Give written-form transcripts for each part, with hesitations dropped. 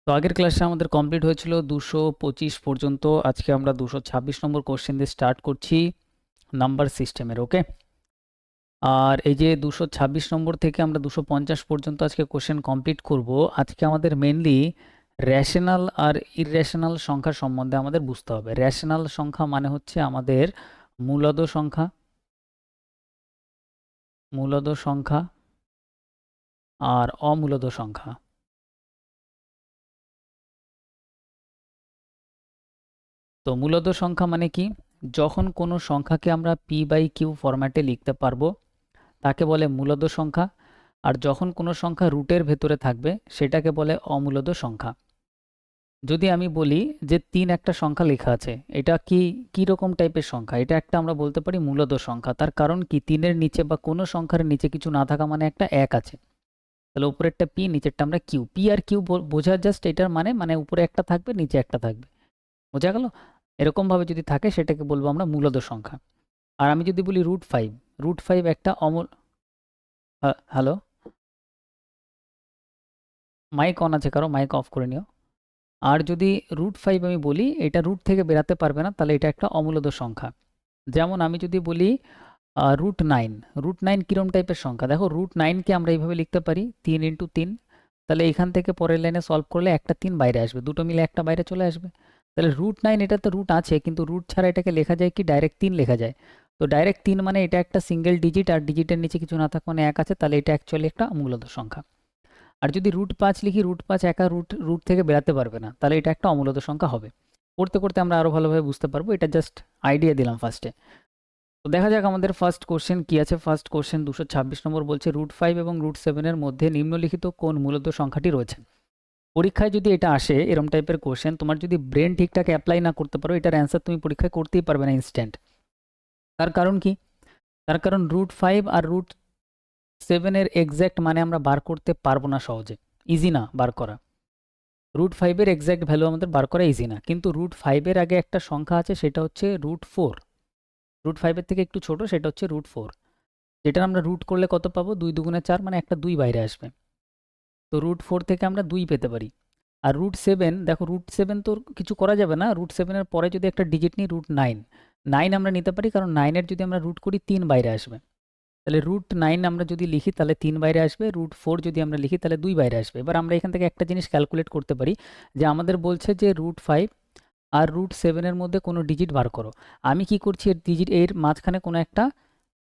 তো আগের ক্লাসে আমাদের কমপ্লিট হয়েছিল 225 পর্যন্ত। আজকে আমরা 226 নম্বর কোশ্চেন দিয়ে স্টার্ট করছি নাম্বার সিস্টেমের। ওকে, আর এই যে 226 নম্বর থেকে আমরা 250 পর্যন্ত আজকে কোশ্চেন কমপ্লিট করব। আজকে আমাদের মেনলি র্যাশনাল আর ইররেশনাল সংখ্যা সম্বন্ধে আমাদের বুঝতে হবে। র্যাশনাল সংখ্যা মানে হচ্ছে আমাদের মূলদ সংখ্যা, মূলদ সংখ্যা আর অমূলদ সংখ্যা। তো মূলদ সংখ্যা মানে কি? যখন কোনো সংখ্যাকে আমরা p/q ফরম্যাটে লিখতে পারবো তাকে বলে মূলদ সংখ্যা। আর যখন কোনো সংখ্যা রুটের ভেতরে থাকবে সেটাকে বলে অমূলদ সংখ্যা। যদি আমি বলি যে 3 একটা সংখ্যা লেখা আছে, এটা কি রকম টাইপের সংখ্যা? এটা একটা আমরা বলতে পারি মূলদ সংখ্যা। তার কারণ কি, 3-এর নিচে বা কোনো সংখ্যার নিচে কিছু না থাকা মানে একটা 1 আছে। তাহলে উপরেরটা p, নিচেরটা আমরা q। p আর q বোঝা জাস্ট এটার মানে মানে উপরে একটা থাকবে, নিচে একটা থাকবে। বোঝা গেল? এরকম ভাবে যদি থাকে সেটাকে বলবো আমরা মূলদ সংখ্যা। আর আমি যদি বলি √5, √5 একটা হ্যালো, মাইক অন আছে কারো? মাইক অফ করে নিও। আর যদি √5 আমি বলি এটা রুট থেকে বেরাতে পারবে না, তাহলে এটা একটা অমূলদ সংখ্যা। যেমন আমি যদি বলি √9, √9 কিরম টাইপের সংখ্যা? দেখো, √9কে আমরা এইভাবে লিখতে পারি 3 × 3। তাহলে এখান থেকে পরের লাইনে সলভ করলে একটা 3 বাইরে আসবে, দুটো মিলে একটা বাইরে চলে আসবে। তাহলে √9, এটাতে রুট আছে কিন্তু রুট ছাড়া এটাকে লেখা যায় কি? ডাইরেক্ট 3 লেখা যায়। তো ডাইরেক্ট 3 মানে এটা একটা সিঙ্গেল ডিজিট, আর ডিজিটের নিচে কিছু না থাকা মানে 1 আছে, তাহলে এটা অ্যাকচুয়ালি একটা মূলদ সংখ্যা। আর যদি √5 লিখি, √5 একা রুট রুট থেকে বেরাতে পারবে না, তাহলে এটা একটা অমূলদ সংখ্যা হবে। করতে করতে আমরা আরো ভালোভাবে বুঝতে পারবো, এটা জাস্ট আইডিয়া দিলাম ফার্স্টে। তো দেখা যাক আমাদের ফার্স্ট কোশ্চেন কি আছে। ফার্স্ট কোশ্চেন 226 নম্বর বলছে √5 এবং √7 এর মধ্যে নিম্নলিখিত কোন মূলদ সংখ্যাটি রয়েছে। পরীক্ষায় যদি এটা আসে এরম টাইপের কোশ্চেন, তোমার যদি ব্রেন ঠিকঠাক অ্যাপ্লাই না করতে পারো, এটার অ্যান্সার তুমি পরীক্ষায় করতেই পারবে না ইনস্ট্যান্ট। তার কারণ কি? তার কারণ √5 আর √7 এর এক্স্যাক্ট মানে আমরা বার করতে পারবো না সহজে, ইজি না বার করা। √5 এর এক্স্যাক্ট ভ্যালু আমাদের বার করা ইজি না, কিন্তু √5 এর আগে একটা সংখ্যা আছে, সেটা হচ্ছে √4। √5 এর থেকে একটু ছোট, সেটা হচ্ছে √4। যেটা আমরা রুট করলে কত পাবো? 2 × 4 মানে একটা 2 বাইরে আসবে। তো √4 থেকে আমরা 2 পেতে পারি। আর √7, দেখো √7 তো কিছু করা যাবে না, √7 এর পরে যদি একটা ডিজিট নিই √9, 9 আমরা নিতে পারি, কারণ 9 এর যদি আমরা রুট করি 3 বাইরে আসবে। তাহলে √9 আমরা যদি লিখি তাহলে 3 বাইরে আসবে, √4 যদি আমরা লিখি তাহলে 2 বাইরে আসবে। এবার আমরা এখান থেকে একটা জিনিস ক্যালকুলেট করতে পারি, যে আমাদের বলছে যে √5 আর √7 এর মধ্যে কোনো ডিজিট বার করো। আমি কি করছি, এর ডিজিট এর মাঝখানে কোনো একটা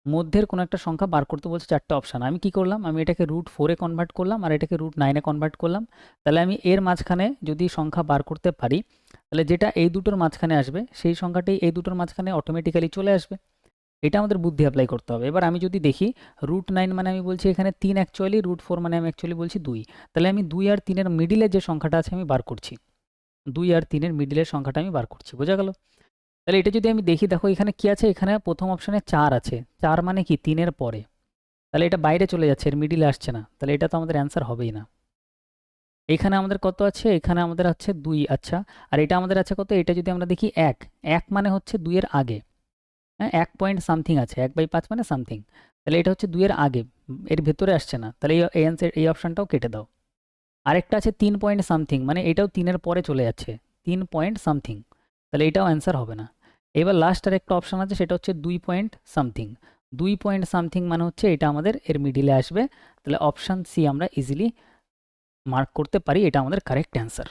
মধ্যের কোনো একটা সংখ্যা বার করতে বলছে, 4টে অপশান। আমি কি করলাম, আমি এটাকে √4 এ কনভার্ট করলাম আর এটাকে √9 এ কনভার্ট করলাম। তাহলে আমি এর মাঝখানে যদি সংখ্যা বার করতে পারি, তাহলে যেটা এই দুটোর মাঝখানে আসবে সেই সংখ্যাটাই এই দুটোর মাঝখানে অটোমেটিক্যালি চলে আসবে। এটা আমাদের বুদ্ধি অ্যাপ্লাই করতে হবে। এবার আমি যদি দেখি √9 মানে আমি বলছি এখানে 3 অ্যাকচুয়ালি, √4 মানে আমি অ্যাকচুয়ালি বলছি 2। তাহলে আমি 2 আর 3 এর মিডিলে যে সংখ্যাটা আছে আমি বার করছি, 2 আর 3 এর মিডিলের সংখ্যাটা আমি বার করছি। বোঝা গেল? তাহলে এটা যদি আমি দেখি, দেখো এখানে কি আছে, এখানে প্রথম অপশানে 4 আছে। 4 মানে কি? 3 এর পরে। তাহলে এটা বাইরে চলে যাচ্ছে, এর মিডিলে আসছে না, তাহলে এটা তো আমাদের অ্যান্সার হবেই না। এখানে আমাদের কত আছে? এখানে আমাদের আছে 2। আচ্ছা, আর এটা আমাদের আছে কত? এটা যদি আমরা দেখি 1, 1 মানে হচ্ছে 2 এর আগে। হ্যাঁ, 1 পয়েন্ট সামথিং আছে, 1/5 মানে সামথিং। তাহলে এটা হচ্ছে 2 এর আগে, এর ভেতরে আসছে না, তাহলে এই অ্যান্সার, এই অপশানটাও কেটে দাও। আরেকটা আছে 3 পয়েন্ট সামথিং, মানে এটাও 3 এর পরে চলে যাচ্ছে, 3 পয়েন্ট সামথিং, তাহলে এটাও অ্যান্সার হবে না। এবার লাস্ট আর একটা অপশান আছে, সেটা হচ্ছে 2 পয়েন্ট সামথিং। 2 পয়েন্ট সামথিং মানে হচ্ছে এটা আমাদের এর মিডিলে আসবে। তাহলে অপশান সি আমরা ইজিলি মার্ক করতে পারি, এটা আমাদের কারেক্ট অ্যান্সার।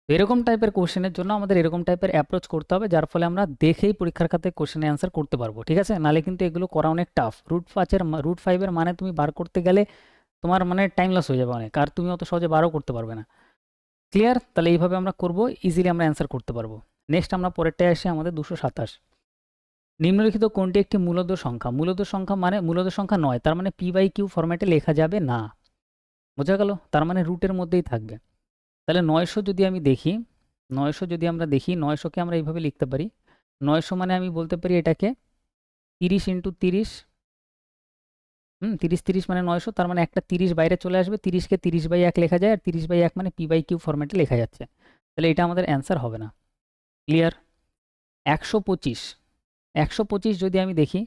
তো এরকম টাইপের কোশ্চেনের জন্য আমাদের এরকম টাইপের অ্যাপ্রোচ করতে হবে, যার ফলে আমরা দেখেই পরীক্ষার খাতে কোশ্চেনের অ্যান্সার করতে পারবো। ঠিক আছে? নাহলে কিন্তু এগুলো করা অনেক টাফ। √5 এর মানে তুমি বার করতে গেলে তোমার মানে টাইম লস হয়ে যাবে অনেক, আর তুমি অত সহজে বারও করতে পারবে না। ক্লিয়ার? তাহলে এইভাবে আমরা করব, ইজিলি আমরা অ্যান্সার করতে পারবো। নেক্সট আমরা পরেরটায় আসি, আমাদের 227। নিম্নলিখিত কোনটি একটি মূলদ সংখ্যা? মূলদ সংখ্যা মানে মূলদ সংখ্যা নয়, তার মানে p/q ফরম্যাটে লেখা যাবে না। বোঝা গেল? তার মানে রুটের মধ্যেই থাকবে। তাহলে 900 যদি আমি দেখি, 900 যদি আমরা দেখি, 900কে আমরা এইভাবে লিখতে পারি। 900 মানে আমি বলতে পারি এটাকে 30 × 30। 30 30 মানে 900, তার মানে একটা 30 বাইরে চলে আসবে। 30কে 30/1 লেখা যায়, আর 30/1 মানে p/q ফরম্যাটে লেখা যাচ্ছে। তাহলে এটা আমাদের অ্যান্সার হবে না। ক্লিয়ার? 125, 125 যদি আমি দেখি,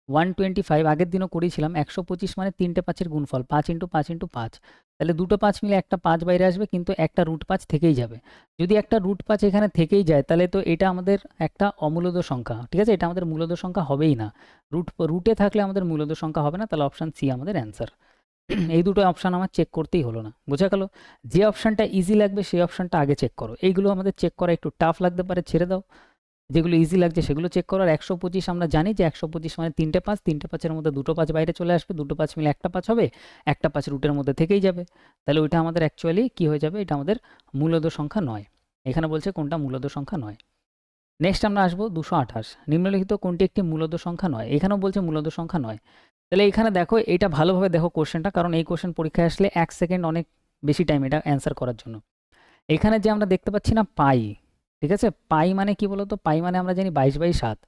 125 আগের দিনও করেছিলাম। 125 মানে 3টে 5-এর গুণফল, 5 × 5 × 5। তাহলে দুটো 5 মিলে একটা 5 বাইরে আসবে, কিন্তু একটা রুট 5 থেকেই যাবে। যদি একটা রুট 5 এখানে থেকেই যায় তাহলে তো এটা আমাদের একটা অমূলদ সংখ্যা, ঠিক আছে? এটা আমাদের মূলদ সংখ্যা হবেই না। রুটে থাকলে আমাদের মূলদ সংখ্যা হবে না, তাহলে অপশান সি আমাদের অ্যান্সার। এই দুটো অপশান আমার চেক করতেই হলো না, বোঝা গেল? যে অপশানটা ইজি লাগবে সেই অপশানটা আগে চেক করো। এইগুলো আমাদের চেক করা একটু টাফ লাগতে পারে, ছেড়ে দাও। যেগুলো ইজি লাগছে সেগুলো চেক করো। আর 125 আমরা জানি যে 125 মানে তিনটে 5, তিনটে 5-এর মধ্যে দুটো 5 বাইরে চলে আসবে, দুটো 5 মিলে একটা 5 হবে, একটা 5 রুটের মধ্যে থেকেই যাবে। তাহলে ওইটা আমাদের অ্যাকচুয়ালি কি হয়ে যাবে, এটা আমাদের মূলদ সংখ্যা নয়। এখানে বলছে কোনটা মূলদ সংখ্যা নয়। নেক্সট আমরা আসবো 228, নিম্নলিখিত কোনটি একটি মূলদ সংখ্যা নয়। এখানেও বলছে মূলদ সংখ্যা নয়। তাহলে এখানে দেখো, এটা ভালোভাবে দেখো কোশ্চেনটা, কারণ এই কোশ্চেন পরীক্ষায় আসলে 1 সেকেন্ড অনেক বেশি টাইম এটা অ্যান্সার করার জন্য। এখানে যে আমরা দেখতে পাচ্ছি না পাই, ঠিক আছে? পাই মানে কি বলতো? পাই মানে আমরা জানি 22/7।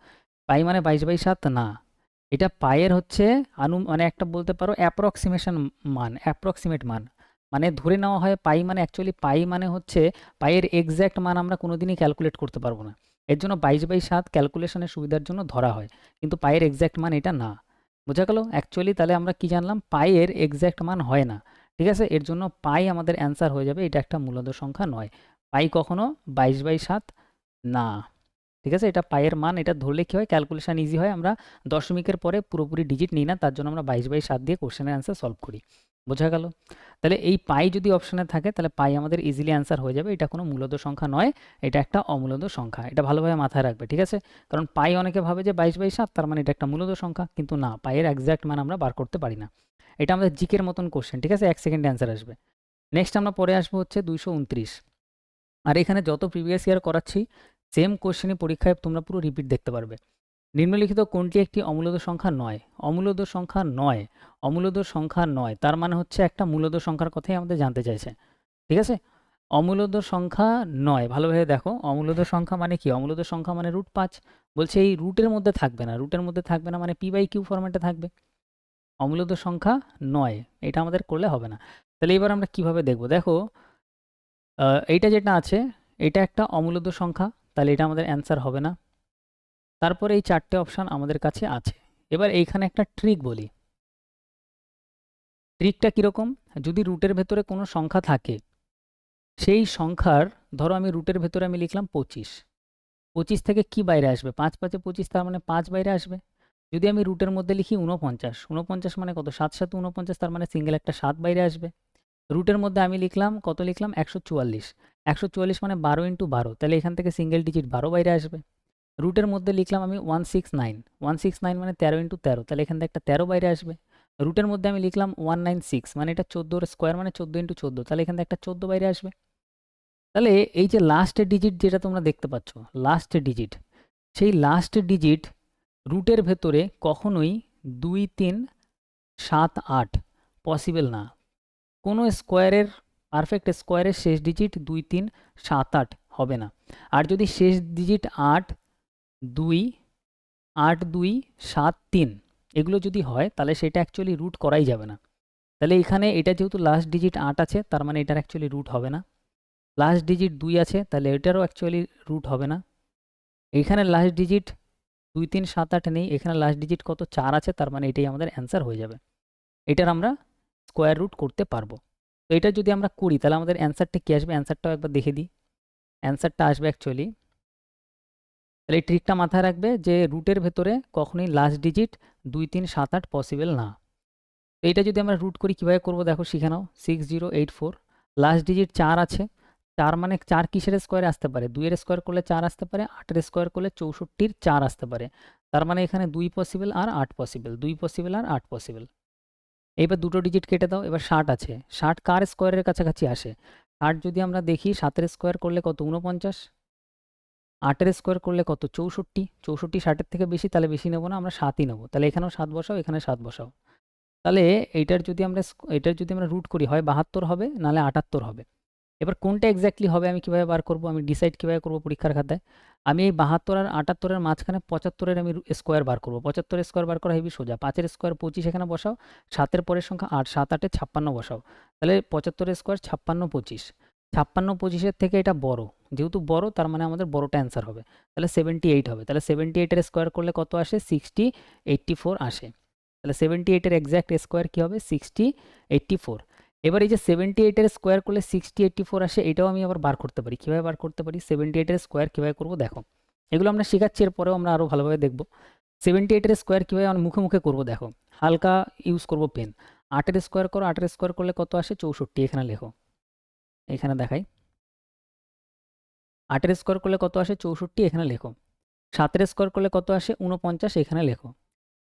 পাই মানে 22/7 না, এটা পায়ের হচ্ছে মানে একটা বলতে পারো অ্যাপ্রক্সিমেশন মান, অ্যাপ্রক্সিমেট মান। মানে ধরে নেওয়া হয় পাই মানে, অ্যাকচুয়ালি পাই মানে হচ্ছে পাইয়ের এক্স্যাক্ট মান আমরা কোনোদিনই ক্যালকুলেট করতে পারবো না। এর জন্য 22/7 ক্যালকুলেশনের সুবিধার জন্য ধরা হয়, কিন্তু পাইয়ের এক্স্যাক্ট মান এটা না। বোঝা গেল? অ্যাকচুয়ালি তাহলে আমরা কি জানলাম, পাইয়ের এক্স্যাক্ট মান হয় না, ঠিক আছে? এর জন্য পাই আমাদের অ্যান্সার হয়ে যাবে, এটা একটা মূলদ সংখ্যা নয়। পাই কখনো 22/7 না, ঠিক আছে? এটা পাইয়ের মান, এটা ধরলে কি হয়, ক্যালকুলেশন ইজি হয়। আমরা দশমিকের পরে পুরোপুরি ডিজিট নিই না, তার জন্য আমরা 22/7 দিয়ে কোশ্চেনের অ্যান্সার সলভ করি। বোঝা গেল? তাহলে এই পাই যদি অপশানে থাকে তাহলে পাই আমাদের ইজিলি অ্যান্সার হয়ে যাবে। এটা কোনো মূলদ সংখ্যা নয়, এটা একটা অমূলদ সংখ্যা। এটা ভালোভাবে মাথায় রাখবে, ঠিক আছে? কারণ পাই অনেকে ভাবে যে 22/7 তার মানে এটা একটা মূলদ সংখ্যা, কিন্তু না, পাইয়ের এক্স্যাক্ট মান আমরা বার করতে পারি না। এটা আমাদের জিকের মতন কোশ্চেন, ঠিক আছে? 1 সেকেন্ডে অ্যান্সার আসবে। নেক্সট আমরা পরে আসবো হচ্ছে 229। আর এখানে যত প্রিভিয়াস ইয়ার করাচ্ছি সেম কোশ্চেনই পরীক্ষায় তোমরা পুরো রিপিট দেখতে পারবে। নিম্নলিখিত কোনটি একটি অমূলদ সংখ্যা নয়? অমূলদ সংখ্যা নয়, অমূলদ সংখ্যা নয় তার মানে হচ্ছে একটা মূলদ সংখ্যার কথাই আমাদের জানতে চাইছে, ঠিক আছে? অমূলদ সংখ্যা নয়, ভালোভাবে দেখো, অমূলদ সংখ্যা মানে কি? অমূলদ সংখ্যা মানে √5। বলছে এই রুটের মধ্যে থাকবে না, রুটের মধ্যে থাকবে না মানে p/q ফরম্যাটে থাকবে। অমূলদ সংখ্যা নয়, এটা আমাদের করলে হবে না। তাহলে এবার আমরা কিভাবে দেখব? দেখো, এইটা যেটা আছে এটা একটা অমূলদ সংখ্যা, তাহলে এটা আমাদের অ্যান্সার হবে না। তারপরে এই 4টে অপশান আমাদের কাছে আছে। এবার এইখানে একটা ট্রিক বলি। ট্রিকটা কীরকম? যদি রুটের ভেতরে কোনো সংখ্যা থাকে, সেই সংখ্যার, ধরো আমি রুটের ভেতরে আমি লিখলাম 25, 25 থেকে কি বাইরে আসবে? 5 5 25, তার মানে 5 বাইরে আসবে। যদি আমি রুটের মধ্যে লিখি 49, 49 মানে কত? 7 7 49, তার মানে সিঙ্গেল একটা 7 বাইরে আসবে। রুটের মধ্যে আমি লিখলাম কত? লিখলাম 144, 144 মানে 12 × 12, তাহলে এখান থেকে সিঙ্গেল ডিজিট 12 বাইরে আসবে। রুটের মধ্যে লিখলাম আমি 169, 169 মানে 13 × 13, তাহলে এখান থেকে একটা 13 বাইরে আসবে। রুটের মধ্যে আমি লিখলাম 196, মানে এটা 14 স্কোয়ার মানে 14 × 14, তাহলে এখান থেকে একটা 14 বাইরে আসবে। তাহলে এই যে লাস্টের ডিজিট যেটা তোমরা দেখতে পাচ্ছ, লাস্টের ডিজিট, সেই লাস্ট ডিজিট রুটের ভেতরে কখনোই 2 3 7 8 পসিবল না। কোনো স্কোয়ারের, পারফেক্ট স্কোয়ারের শেষ ডিজিট 2 3 7 8 হবে না। আর যদি শেষ ডিজিট 8 2 8 2 7 3 এগুলো যদি হয় তাহলে সেটা অ্যাকচুয়ালি রুট করাই যাবে না। তাহলে এখানে এটা যেহেতু লাস্ট ডিজিট 8 আছে, তার মানে এটার অ্যাকচুয়ালি রুট হবে না। লাস্ট ডিজিট 2 আছে, তাহলে এটারও অ্যাকচুয়ালি রুট হবে না। এইখানে লাস্ট ডিজিট 2 3 7 8 নেই, এখানে লাস্ট ডিজিট কত? 4 আছে, তার মানে এটাই আমাদের অ্যান্সার হয়ে যাবে। এটার আমরা স্কোয়ার রুট করতে পারবো। তো এটা যদি আমরা করি তাহলে আমাদের অ্যান্সারটা কী আসবে? অ্যান্সারটাও একবার দেখে দিই। অ্যান্সারটা আসবে অ্যাকচুয়ালি, তাহলে এই ট্রিকটা মাথায় রাখবে যে রুটের ভেতরে কখনোই লাস্ট ডিজিট 2 3 7 8 পসিবল না। তো এটা যদি আমরা রুট করি কীভাবে করবো দেখো, শিখে নাও। 6084, লাস্ট ডিজিট 4 আছে, 4 মানে 4 কিসের স্কোয়ারে আসতে পারে? 2-এর স্কোয়ার করলে 4 আসতে পারে, 8-এর স্কোয়ার করলে 64-র 4 আসতে পারে, তার মানে এখানে 2 পসিবল আর 8 পসিবল, 2 পসিবল আর 8 পসিবল। এইবার দুটো ডিজিট কেটে দাও। এবার 60 আছে, 60 কার স্কোয়ারের কাছাকাছি আসে? 60 যদি আমরা দেখি 7-এর স্কোয়ার করলে কত? 49, 8-এর স্কোয়ার করলে কত? 64, 64 60-এর থেকে বেশি, তাহলে বেশি নেবো না, আমরা 7ই নেবো। তাহলে এখানেও 7 বসাও, এখানে 7 বসাও। তাহলে এটার যদি আমরা রুট করি, হয় 72 হবে, নাহলে 78 হবে। এবার কোনটা এক্স্যাক্টলি হবে আমি কীভাবে বার করব? আমি ডিসাইড কীভাবে করব পরীক্ষার খাতায়? আমি এই 72 আর 78-এর মাঝখানে 75-এর আমি স্কোয়ার বার করব। 75-এর স্কোয়ার বার করা হেবি সোজা। 5-এর স্কোয়ার 25 এখানে বসাও, 7-এর পরের সংখ্যা 8, 7 8-এ 56 বসাও। তাহলে 75-এর স্কোয়ার 56 25, 56 25-এর থেকে এটা বড়, যেহেতু বড় তার মানে আমাদের বড়টা অ্যান্সার হবে। তাহলে 78 হবে। তাহলে 78-এর স্কোয়ার করলে কত আসে? 60 84 আসে। তাহলে 78-এর এক্স্যাক্ট স্কোয়ার কী হবে? 60 84। এবার এই যে 78 এর স্কোয়ার করলে 6084 আসে, এটাও আমি আবার বার করতে পারি। কিভাবে বার করতে পারি? 78 এর স্কোয়ার কিভাবে করব দেখো, এগুলো আমরা শেখাচ্ছি, এরপরেও আমরা আরো ভালোভাবে দেখব। 78 এর স্কোয়ার কিভাবে আমরা মুখে মুখে করব দেখো, হালকা ইউজ করব পেন। 8 এর স্কোয়ার করো, 8 এর স্কোয়ার করলে কত আসে? 64। এখানে লেখো, এখানে দেখাই, 8 এর স্কোয়ার করলে কত আসে? 64, এখানে লেখো। 7 এর স্কোয়ার করলে কত আসে? 49, এখানে লেখো।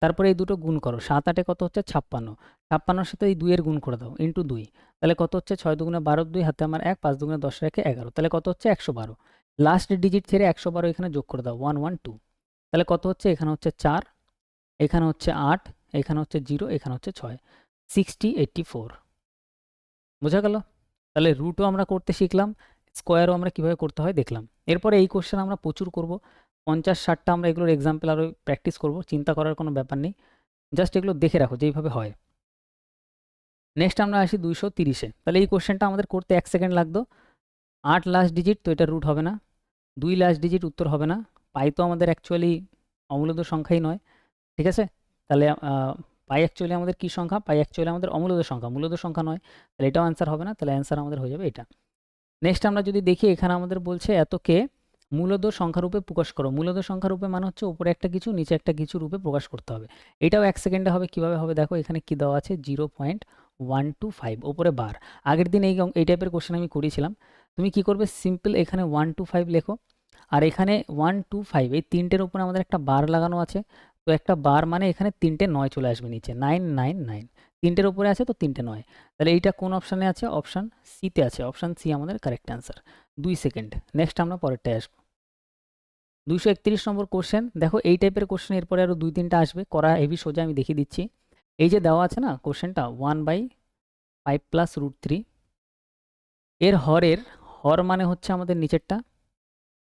তারপরে এই দুটো গুণ করো, 7 8 কত হচ্ছে? 56। 56-এর সাথে এই 2 এর গুণ করে দাও, ইন্টু 2। তাহলে কত হচ্ছে? 6 দুগুণে 12, 2 হাতে আমার 1, 5 দুগুণে 10 রেখে 11, তাহলে কত হচ্ছে? 112। লাস্ট ডিজিট ছেড়ে 112 এখানে যোগ করে দাও, 112। তাহলে কত হচ্ছে? এখানে হচ্ছে 4, এখানে হচ্ছে 8, এখানে হচ্ছে 0, এখানে হচ্ছে 6, 6084। বোঝা গেল? তাহলে রুটও আমরা করতে শিখলাম, স্কোয়ারও আমরা কিভাবে করতে হয় দেখলাম। এরপরে এই কোশ্চেন আমরা প্রচুর করব, 50-60টা আমরা এগুলোর এক্সাম্পল আরও প্র্যাকটিস করব, চিন্তা করার কোনো ব্যাপার নেই, জাস্ট এগুলো দেখে রাখো যেইভাবে হয়। নেক্সট আমরা আসি 230-এ। তাহলে এই কোশ্চেনটা আমাদের করতে 1 সেকেন্ড লাগতো। 8 লাস্ট ডিজিট, তো এটা রুট হবে না। 2 লাস্ট ডিজিট, উত্তর হবে না। পাই তো আমাদের অ্যাকচুয়ালি অমূলদ সংখ্যাই নয়, ঠিক আছে? তাহলে পাই অ্যাকচুয়ালি আমাদের কী সংখ্যা? পাই অ্যাকচুয়ালি আমাদের অমূলদ সংখ্যা, মূলদ সংখ্যা নয়। তাহলে এটাও অ্যান্সার হবে না, তাহলে অ্যান্সার আমাদের হয়ে যাবে এটা। নেক্সট আমরা যদি দেখি, এখানে আমাদের বলছে এতকে মূলদ সংখ্যারূপে প্রকাশ করো। মূলদ সংখ্যারূপে মানে হচ্ছে উপরে একটা কিছু নিচে একটা কিছু রূপে প্রকাশ করতে হবে। এটাও 1 সেকেন্ডে হবে। কিভাবে হবে দেখো, এখানে কি দেওয়া আছে? 0.125 ওপরে বার। আগের দিন এই টাইপের কোশ্চেন আমি করেছিলাম। তুমি কি করবে? সিম্পল এখানে 125 লেখো, আর এখানে 125 এই তিনটের উপরে আমাদের একটা বার লাগানো আছে, তো একটা বার মানে এখানে 3টে 9 চলে আসবে নিচে, 999। তিনটের উপরে আছে তো 3টে 9। তাহলে এইটা কোন অপশানে আছে? অপশান সিতে আছে। অপশান সি আমাদের কারেক্ট অ্যান্সার। 2 সেকেন্ড। নেক্সট আমরা পরেরটায় আসবো। 231 নম্বর কোশ্চেন। দেখো এই টাইপের কোশ্চেন এরপরে আরও 2-3টা আসবে, করা হেভি সোজা, আমি দেখিয়ে দিচ্ছি। এই যে দেওয়া আছে না কোশ্চেনটা, 1/5 + √3, এর হর মানে হচ্ছে আমাদের নিচেরটা,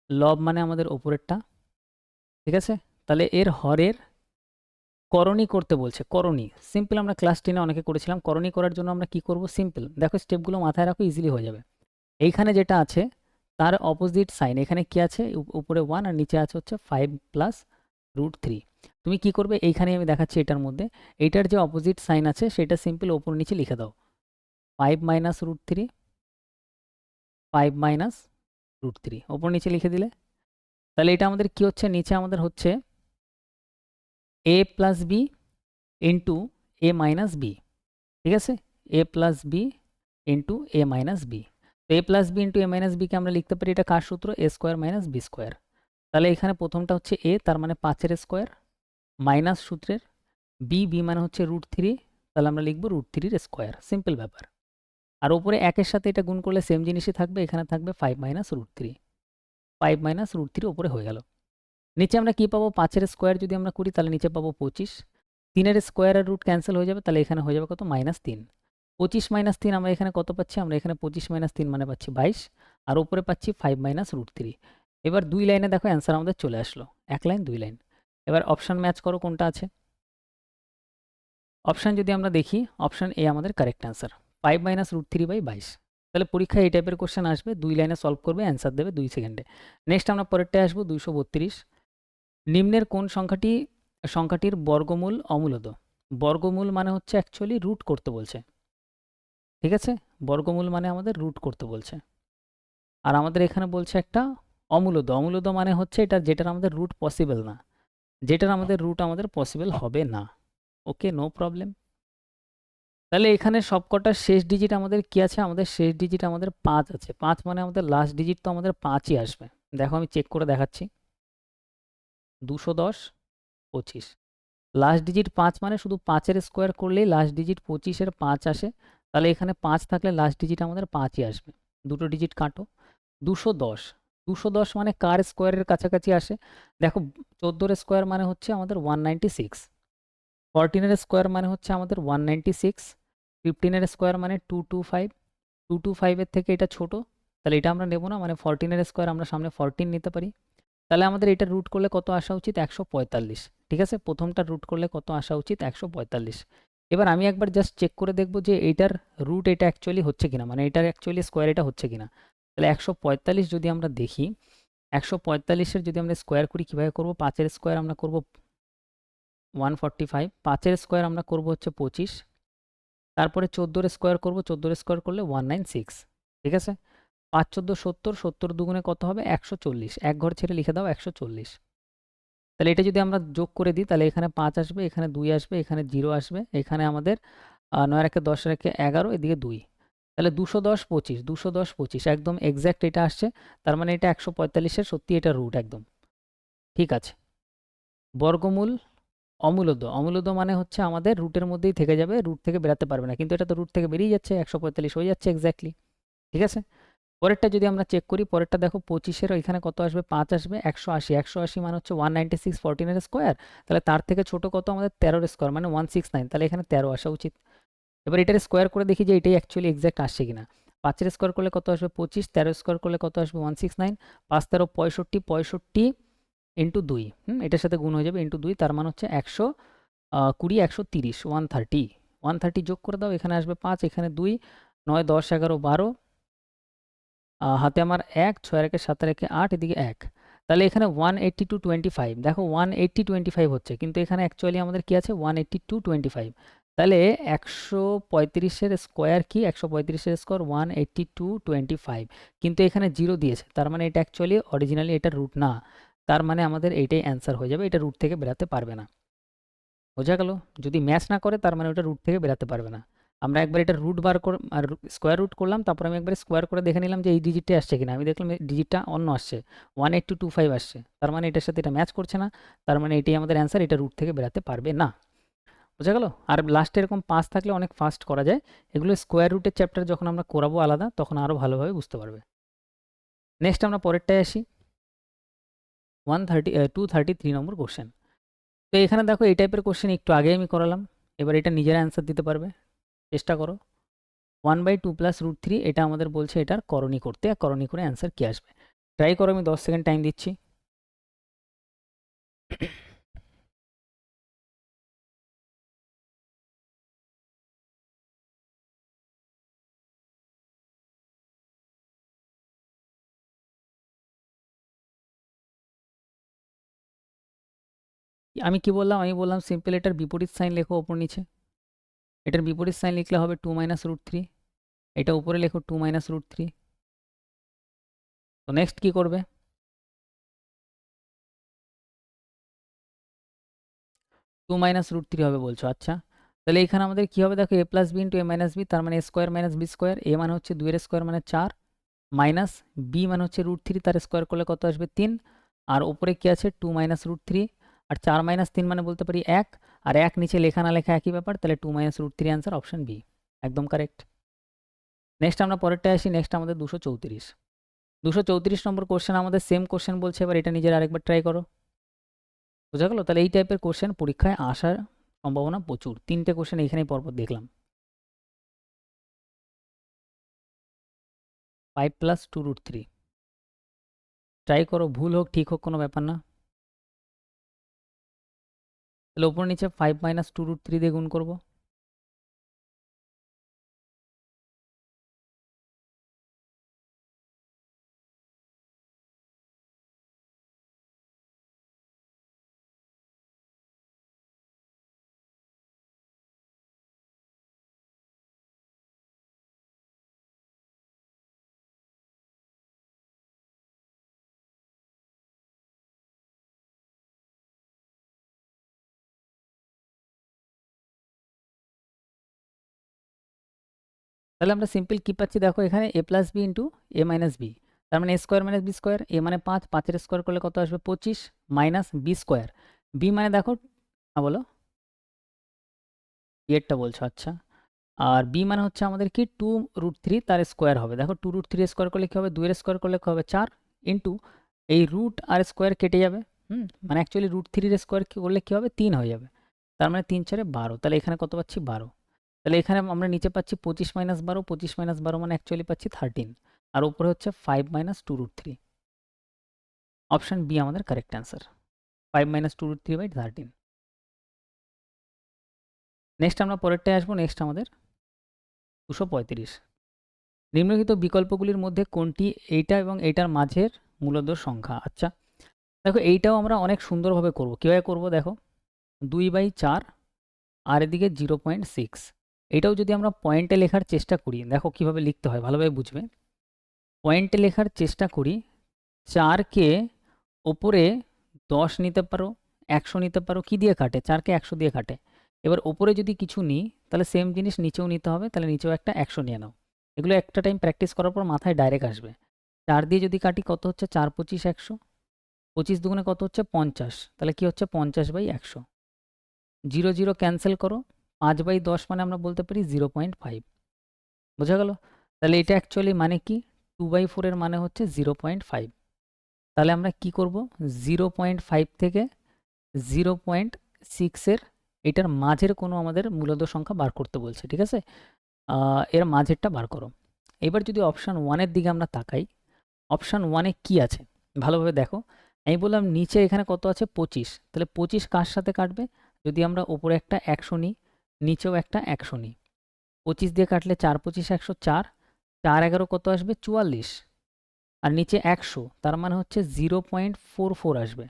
লব মানে আমাদের ওপরেরটা, ঠিক আছে? তাহলে এর হরের করণী করতে বলছে। করণী সিম্পল, আমরা ক্লাস 10-এ অনেকে করেছিলাম। করণী করার জন্য আমরা কি করব? সিম্পল দেখো, স্টেপগুলো মাথায় রাখো, ইজিলি হয়ে যাবে। এইখানে যেটা আছে তার অপোজিট সাইন, এখানে কি আছে? উপরে 1 আর নিচে আছে হচ্ছে 5 + √3। তুমি কি করবে? এইখানে আমি দেখাচ্ছি এটার মধ্যে, এইটার যে অপোজিট সাইন আছে সেটা সিম্পল ওপর নিচে লিখে দাও, 5 - √3, 5 - √3 ওপর নিচে লিখে দিলে, তাহলে এটা আমাদের কি হচ্ছে? নিচে আমাদের হচ্ছে a + b into a - b, ঠিক আছে? a + b into a - b। তো a + b into a - b কে আমরা লিখতে পারি, এটা কার সূত্র? a² - b²। তাহলে এখানে প্রথমটা হচ্ছে a, তার মানে 5-এর স্কোয়ার, মাইনাস সূত্রের b মানে হচ্ছে √3, তাহলে আমরা লিখব √3-এর স্কোয়ার। সিম্পল ব্যাপার। আর উপরে 1-এর সাথে এটা গুণ করলে সেম জিনিসই থাকবে, এখানে থাকবে 5 - √3। 5 - √3 উপরে হয়ে গেল। নিচে আমরা কি পাবো? 5-এর স্কোয়ার যদি আমরা করি তাহলে নিচে পাবো 25। 3-এর স্কোয়ার আর রুট ক্যান্সেল হয়ে যাবে, তাহলে এখানে হয়ে যাবে কত? -3। 25 - 3 আমরা এখানে কত পাচ্ছি? আমরা এখানে 25 - 3 মানে পাচ্ছি 22, আর উপরে পাচ্ছি 5 - √3। এবার 2 লাইনে দেখো অ্যান্সার আমাদের চলে আসলো, 1 লাইন 2 লাইন। এবার অপশান ম্যাচ করো কোনটা আছে। অপশান যদি আমরা দেখি, অপশান এ আমাদের কারেক্ট অ্যান্সার, 5 - √3/22। তাহলে পরীক্ষায় এই টাইপের কোশ্চেন আসবে, 2 লাইনে সলভ করবে, অ্যান্সার দেবে 2 সেকেন্ডে। নেক্সট আমরা পরেরটায় আসবো, 232। নিম্নের কোন সংখ্যাটির বর্গমূল অমূলদ? বর্গমূল মানে হচ্ছে অ্যাকচুয়ালি রুট করতে বলছে, ঠিক আছে? বর্গমূল মানে আমাদের রুট করতে বলছে। আর আমাদের এখানে বলছে একটা অমূলদ। অমূলদ মানে হচ্ছে এটা যেটার আমাদের রুট পসিবল না, যেটার আমাদের রুট আমাদের পসিবল হবে না। ওকে, নো প্রবলেম। তাহলে এখানে সবকটা শেষ ডিজিট আমাদের কি আছে? আমাদের শেষ ডিজিট আমাদের 5 আছে। 5 মানে আমাদের লাস্ট ডিজিট তো আমাদের 5ই আসবে। দেখো আমি চেক করে দেখাচ্ছি, 210, 25। লাস্ট ডিজিট 5 মানে শুধু 5-এর স্কোয়ার করলেই লাস্ট ডিজিট 25-এর 5 আসে। তাহলে এখানে 5 থাকলে লাস্ট ডিজিট আমাদের 5ই আসবে। দুটো ডিজিট কাটো। 210, 210 মানে কার স্কোয়ারের কাছাকাছি আসে? দেখো, 14-এর স্কোয়ার মানে হচ্ছে আমাদের 196, 14-এর স্কোয়ার মানে হচ্ছে আমাদের 196, 15-এর স্কোয়ার মানে 225, 225-এর থেকে এটা ছোট, তাহলে এটা আমরা নেব না, মানে 14-এর স্কোয়ার আমরা সামনে 14 নিতে পারি। তাহলে আমাদের এটা রুট করলে কত আসা উচিত? 145, ঠিক আছে? প্রথমটা রুট করলে কত আসা উচিত? 145। এবার আমি একবার জাস্ট চেক করে দেখব যে এইটার রুট এটা অ্যাকচুয়ালি হচ্ছে কিনা, মানে এটার অ্যাকচুয়ালি স্কোয়ার এটা হচ্ছে কিনা। তাহলে 145 যদি আমরা দেখি, 145-এর যদি আমরা স্কোয়ার করি, কীভাবে করব? 5-এর স্কোয়ার আমরা করব 145, 5-এর স্কোয়ার আমরা করব হচ্ছে 25, তারপরে 14 স্কোয়ার করব, 14 স্কোয়ার করলে 196, ঠিক আছে। 5 14 70, 70 দুগুণে কত হবে 140, এক ঘর ছেড়ে লিখে দাও 140। তাহলে এটা যদি আমরা যোগ করে দিই তাহলে এখানে 5 আসবে, এখানে 2 আসবে, এখানে 0 আসবে, এখানে আমাদের 9 একে 10 একে 11, এদিকে 2, তাহলে 210 25, 210 25 একদম এক্স্যাক্ট এটা আসছে। তার মানে এটা 145-এর সত্যি এটা রুট একদম ঠিক আছে। বর্গমূল অমূলদ, অমূলদ মানে হচ্ছে আমাদের রুটের মধ্যেই থেকে যাবে, রুট থেকে বেরাতে পারবে না, কিন্তু এটা তো রুট থেকে বেরিয়ে যাচ্ছে, 145 হয়ে যাচ্ছে এক্স্যাক্টলি, ঠিক আছে। পরেরটা যদি আমরা চেক করি, পরেরটা দেখো 25-এর এখানে কত আসবে 5 আসবে, 180, 180 মানে হচ্ছে 196 14-এর স্কোয়ার, তাহলে তার থেকে ছোট কত আমাদের 13-এর স্কোয়ার মানে 169, তাহলে এখানে 13 আসা উচিত। এবার এটার স্কোয়ার করে দেখি যে এটাই অ্যাকচুয়ালি এক্স্যাক্ট আসছে কিনা। 5-এর স্কোয়ার করলে কত আসবে 25, 13 স্কোয়ার করলে কত আসবে 169, 5 13 65, 65 ইন্টু 2, এটার সাথে গুণ হয়ে যাবে ইন্টু 2, তার মানে হচ্ছে 120 130 130, 130 যোগ করে দাও, এখানে আসবে 5, এখানে 2, 9 10 11 12, হাতে আমার 1, 6 একে 7 একে 8, এদিকে 1, তাহলে এখানে 182 25, দেখো 180 25 হচ্ছে, কিন্তু এখানে অ্যাকচুয়ালি আমাদের কি আছে 182 25, তাহলে 135-এর স্কোয়ার কি 135-এর স্কোয়ার 182 25, কিন্তু এখানে 0 দিয়েছে, তার মানে এটা অ্যাকচুয়ালি অরিজিনালি এটা রুট না, তার মানে আমাদের এইটাই অ্যান্সার হয়ে যাবে, এটা রুট থেকে বেরাতে পারবে না। বোঝা গেল? যদি ম্যাচ না করে তার মানে ওটা রুট থেকে বেরাতে পারবে না। আমরা একবার এটা রুট বার করে আর স্কোয়ার রুট করলাম, তারপর আমি একবার স্কোয়ার করে দেখে নিলাম যে এই ডিজিটটা আসছে কিনা, আমি দেখলাম এই ডিজিটটা অন্য আসছে, 18225 আসছে, তার মানে এটার সাথে এটা ম্যাচ করছে না, তার মানে এটাই আমাদের অ্যান্সার, এটা রুট থেকে বেরাতে পারবে না। বোঝা গেল? আর লাস্টে এরকম 5 থাকলে অনেক ফাস্ট করা যায়, এগুলো স্কোয়ার রুটের চ্যাপ্টার যখন আমরা করাবো আলাদা তখন আরও ভালোভাবে বুঝতে পারবে। নেক্সট আমরা পরেরটায় আসি, 233 নম্বর কোশ্চেন। তো এখানে দেখো এই টাইপের কোশ্চেন একটু আগে আমি করালাম, এবার এটা নিজেরা অ্যান্সার দিতে পারবে, চেষ্টা করো। 1/2 + √3 এটা আমাদের বলছে এটার করণী করতে, আর করণী করে অ্যান্সার কি আসবে। ট্রাই করো, আমি 10 সেকেন্ড টাইম দিচ্ছি। আমি কি বললাম, আমি বললাম সিম্পল এটার বিপরীত সাইন লেখো ওপর নিচে, এটার বিপরীত সাইন লিখলে হবে 2 - √3, এটা উপরে লেখো 2 - √3। তো নেক্সট কি করবে, 2 - √3 হবে বলছো, আচ্ছা। তাহলে এখানে আমাদের কি হবে দেখো, a + b * a - b, তার মানে a square - b square, a মানে হচ্ছে 2 এর স্কোয়ার মানে 4, মাইনাস b মানে হচ্ছে √3, তার স্কোয়ার করলে কত আসবে 3, আর উপরে কি আছে 2 - √3, আর 4 - 3 মানে বলতে পারি 1, আর 1 নিচে লেখা না লেখা একই ব্যাপার, তাহলে 2 - √3 অ্যান্সার অপশন বি, একদম কারেক্ট। নেক্সট আমরা পরেরটায় আসি, নেক্সট আমাদের 234 নম্বর কোশ্চেন, আমাদের সেম কোশ্চেন বলছে, এবার এটা নিজের আরেকবার ট্রাই করো। বোঝা গেল? তাহলে এই টাইপের কোশ্চেন পরীক্ষায় আসার সম্ভাবনা প্রচুর, 3টে কোশ্চেন এইখানেই পরপর দেখলাম। 5 + 2√3, ট্রাই করো, ভুল হোক ঠিক হোক কোনো ব্যাপার না। তাহলে ওপর নিচে 5 - 2√3 দিয়ে গুণ করবো, তাহলে আমরা সিম্পল কি পাচ্ছি দেখো, এখানে a + b * a - b, তার মানে a square - b square, a মানে 5, 5-এর স্কোয়ার করলে কত আসবে 25, মাইনাস b স্কোয়ার, b মানে দেখো, বলো b এরটা বলছো, আচ্ছা। আর b মানে হচ্ছে আমাদের কি 2√3, তার স্কোয়ার হবে, দেখো 2√3 স্কোয়ার করলে কি হবে, 2 এর স্কোয়ার করলে কি হবে 4, ইন্টু এই রুট আর স্কোয়ার কেটে যাবে, মানে অ্যাকচুয়ালি √3 স্কোয়ার করলে কি হবে 3 হয়ে যাবে, তার মানে 3 4 12, তাহলে এখানে কত পাচ্ছি 12, তাহলে এখানে আমরা নিচে পাচ্ছি 25 - 12, 25 - 12 মানে অ্যাকচুয়ালি পাচ্ছি 13, আর উপরে হচ্ছে 5 - 2√3, অপশন বি আমাদের কারেক্ট অ্যান্সার, 5 - 2√3/13। নেক্সট আমরা পরেরটায় আসবো, নেক্সট আমাদের 235। নিম্নলিখিত বিকল্পগুলির মধ্যে কোনটি এইটা এবং এইটার মাঝের মূলদ সংখ্যা, আচ্ছা। দেখো এইটাও আমরা অনেক সুন্দরভাবে করব, কীভাবে করব দেখো, 2/4 আর এদিকে 0.6, এটাও যদি আমরা পয়েন্টে লেখার চেষ্টা করি, দেখো কিভাবে লিখতে হয় ভালোভাবে বুঝবে। পয়েন্টে লেখার চেষ্টা করি, 4কে ওপরে 10 নিতে পারো, 100 নিতে পারো, কি দিয়ে কাটে? 4কে 100 দিয়ে কাটে। এবার ওপরে যদি কিছু নিই তাহলে সেম জিনিস নিচেও নিতে হবে, তাহলে নিচেও একটা 100 নিয়ে নাও। এগুলো একটা টাইম প্র্যাকটিস করার পর মাথায় ডাইরেক্ট আসবে। 4 দিয়ে যদি কাটি কত হচ্ছে? 4 25 100, 25 দুগুণে কত হচ্ছে? 50, তাহলে কি হচ্ছে? 50/100। 0 0 ক্যান্সেল করো, 5/10 মানে আমরা বলতে পারি 0.5। বোঝা গেল? তাহলে এটা অ্যাকচুয়ালি মানে কি? 2/4 এর মানে হচ্ছে 0.5। তাহলে আমরা কি করব? 0.5 থেকে 0.6 এর এটার মাঝের কোনো আমাদের মূলদ সংখ্যা বার করতে বলছে, ঠিক আছে? এর মাঝেরটা বার করো। এবার যদি অপশান 1 এর দিকে আমরা তাকাই, অপশান 1 এ কি আছে ভালোভাবে দেখো। আমি বললাম নিচে এখানে কত আছে? 25, তাহলে 25 কার সাথে কাটবে? যদি আমরা উপরে একটা 100 নিই, নিচেও একটা 100 নিই, 25 দিয়ে কাটলে 4 25 100, 4 4 11 কত আসবে? 44, আর নিচে 100, তার মানে হচ্ছে 0.44 আসবে।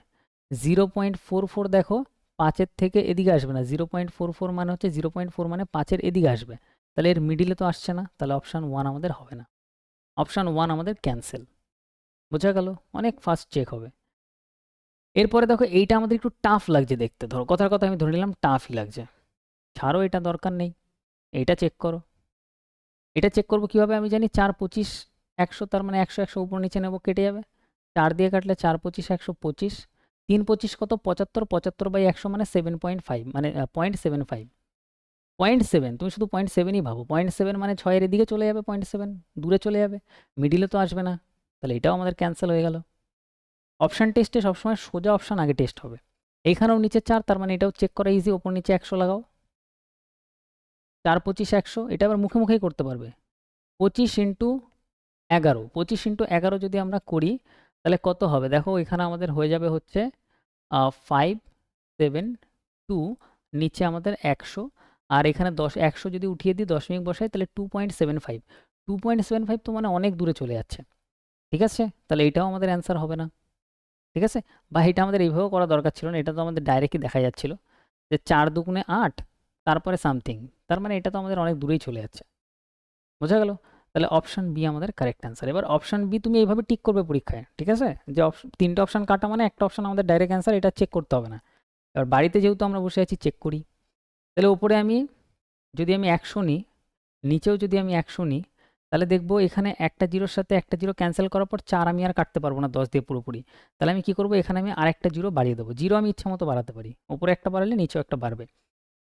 0.44 দেখো 5-এর থেকে এদিকে আসবে না, 0.44 মানে হচ্ছে 0.4 মানে 5-এর এদিকে আসবে, তাহলে এর মিডিলে তো আসছে না, তাহলে অপশান 1 আমাদের হবে না। অপশান 1 আমাদের ক্যান্সেল। বোঝা গেল? অনেক ফাস্ট চেক হবে। এরপরে দেখো এইটা আমাদের একটু টাফ লাগছে দেখতে, ধরো কথার কথা আমি ধরে নিলাম টাফই লাগছে, ছাড়ো, এটা দরকার নেই, এইটা চেক করো। এটা চেক করবো কিভাবে? আমি জানি 4 25 100, তার মানে 100 100 উপর নিচে নেবো, কেটে যাবে। 4 দিয়ে কাটলে 4 25 100 25, 3 25 কত? 75, 75/100 মানে 7.5, মানে 0.75, 0.7। তুমি শুধু 0.7ই ভাবো, 0.7 মানে 6-এর এদিকে চলে যাবে, 0.7 দূরে চলে যাবে, মিডিলে তো আসবে না, তাহলে এটাও আমাদের ক্যান্সেল হয়ে গেল। অপশান টেস্টে সবসময় সোজা অপশান আগে টেস্ট হবে। এইখানেও নিচে 4, তার মানে এটাও চেক করা ইজি, ওপর নিচে 100 লাগাও। 4 25 100, এটা আবার মুখে মুখেই করতে পারবে। 25 ইন্টু 11, 25 ইন্টু 11 যদি আমরা করি তাহলে কত হবে? দেখো এখানে আমাদের হয়ে যাবে হচ্ছে 572, নিচে আমাদের 100, আর এখানে 100 যদি উঠিয়ে দিই, দশমিক বসাই, তাহলে 2.75। 2.75 তো মানে অনেক দূরে চলে যাচ্ছে, ঠিক আছে? তাহলে এটাও আমাদের অ্যান্সার হবে না, ঠিক আছে? বা এটা আমাদের এইভাবেও করা দরকার ছিল না, এটা তো আমাদের ডাইরেক্টই দেখা যাচ্ছিল যে 4 দুগুণে 8, তারপরে সামথিং, তার মানে এটা তো আমাদের অনেক দূরেই চলে যাচ্ছে। বোঝা গেল? তাহলে অপশান বি আমাদের কারেক্ট অ্যান্সার। এবার অপশান বি তুমি এইভাবে টিক করবে পরীক্ষায়, ঠিক আছে? যে তিনটে অপশান কাটা মানে একটা অপশান আমাদের ডাইরেক্ট অ্যান্সার, এটা চেক করতে হবে না। এবার বাড়িতে যেহেতু আমরা বসে আছি, চেক করি। তাহলে উপরে আমি যদি 100 নিই, নিচেও যদি আমি 100 নিই, তাহলে দেখবো এখানে একটা জিরোর সাথে একটা জিরো ক্যান্সেল করার পর 4 আমি আর কাটতে পারবো না 10 দিয়ে পুরোপুরি। তাহলে আমি কি করবো? এখানে আমি আরেকটা জিরো বাড়িয়ে দেবো। জিরো আমি ইচ্ছা মতো বাড়াতে পারি, উপরে একটা বাড়ালে নিচেও একটা বাড়বে।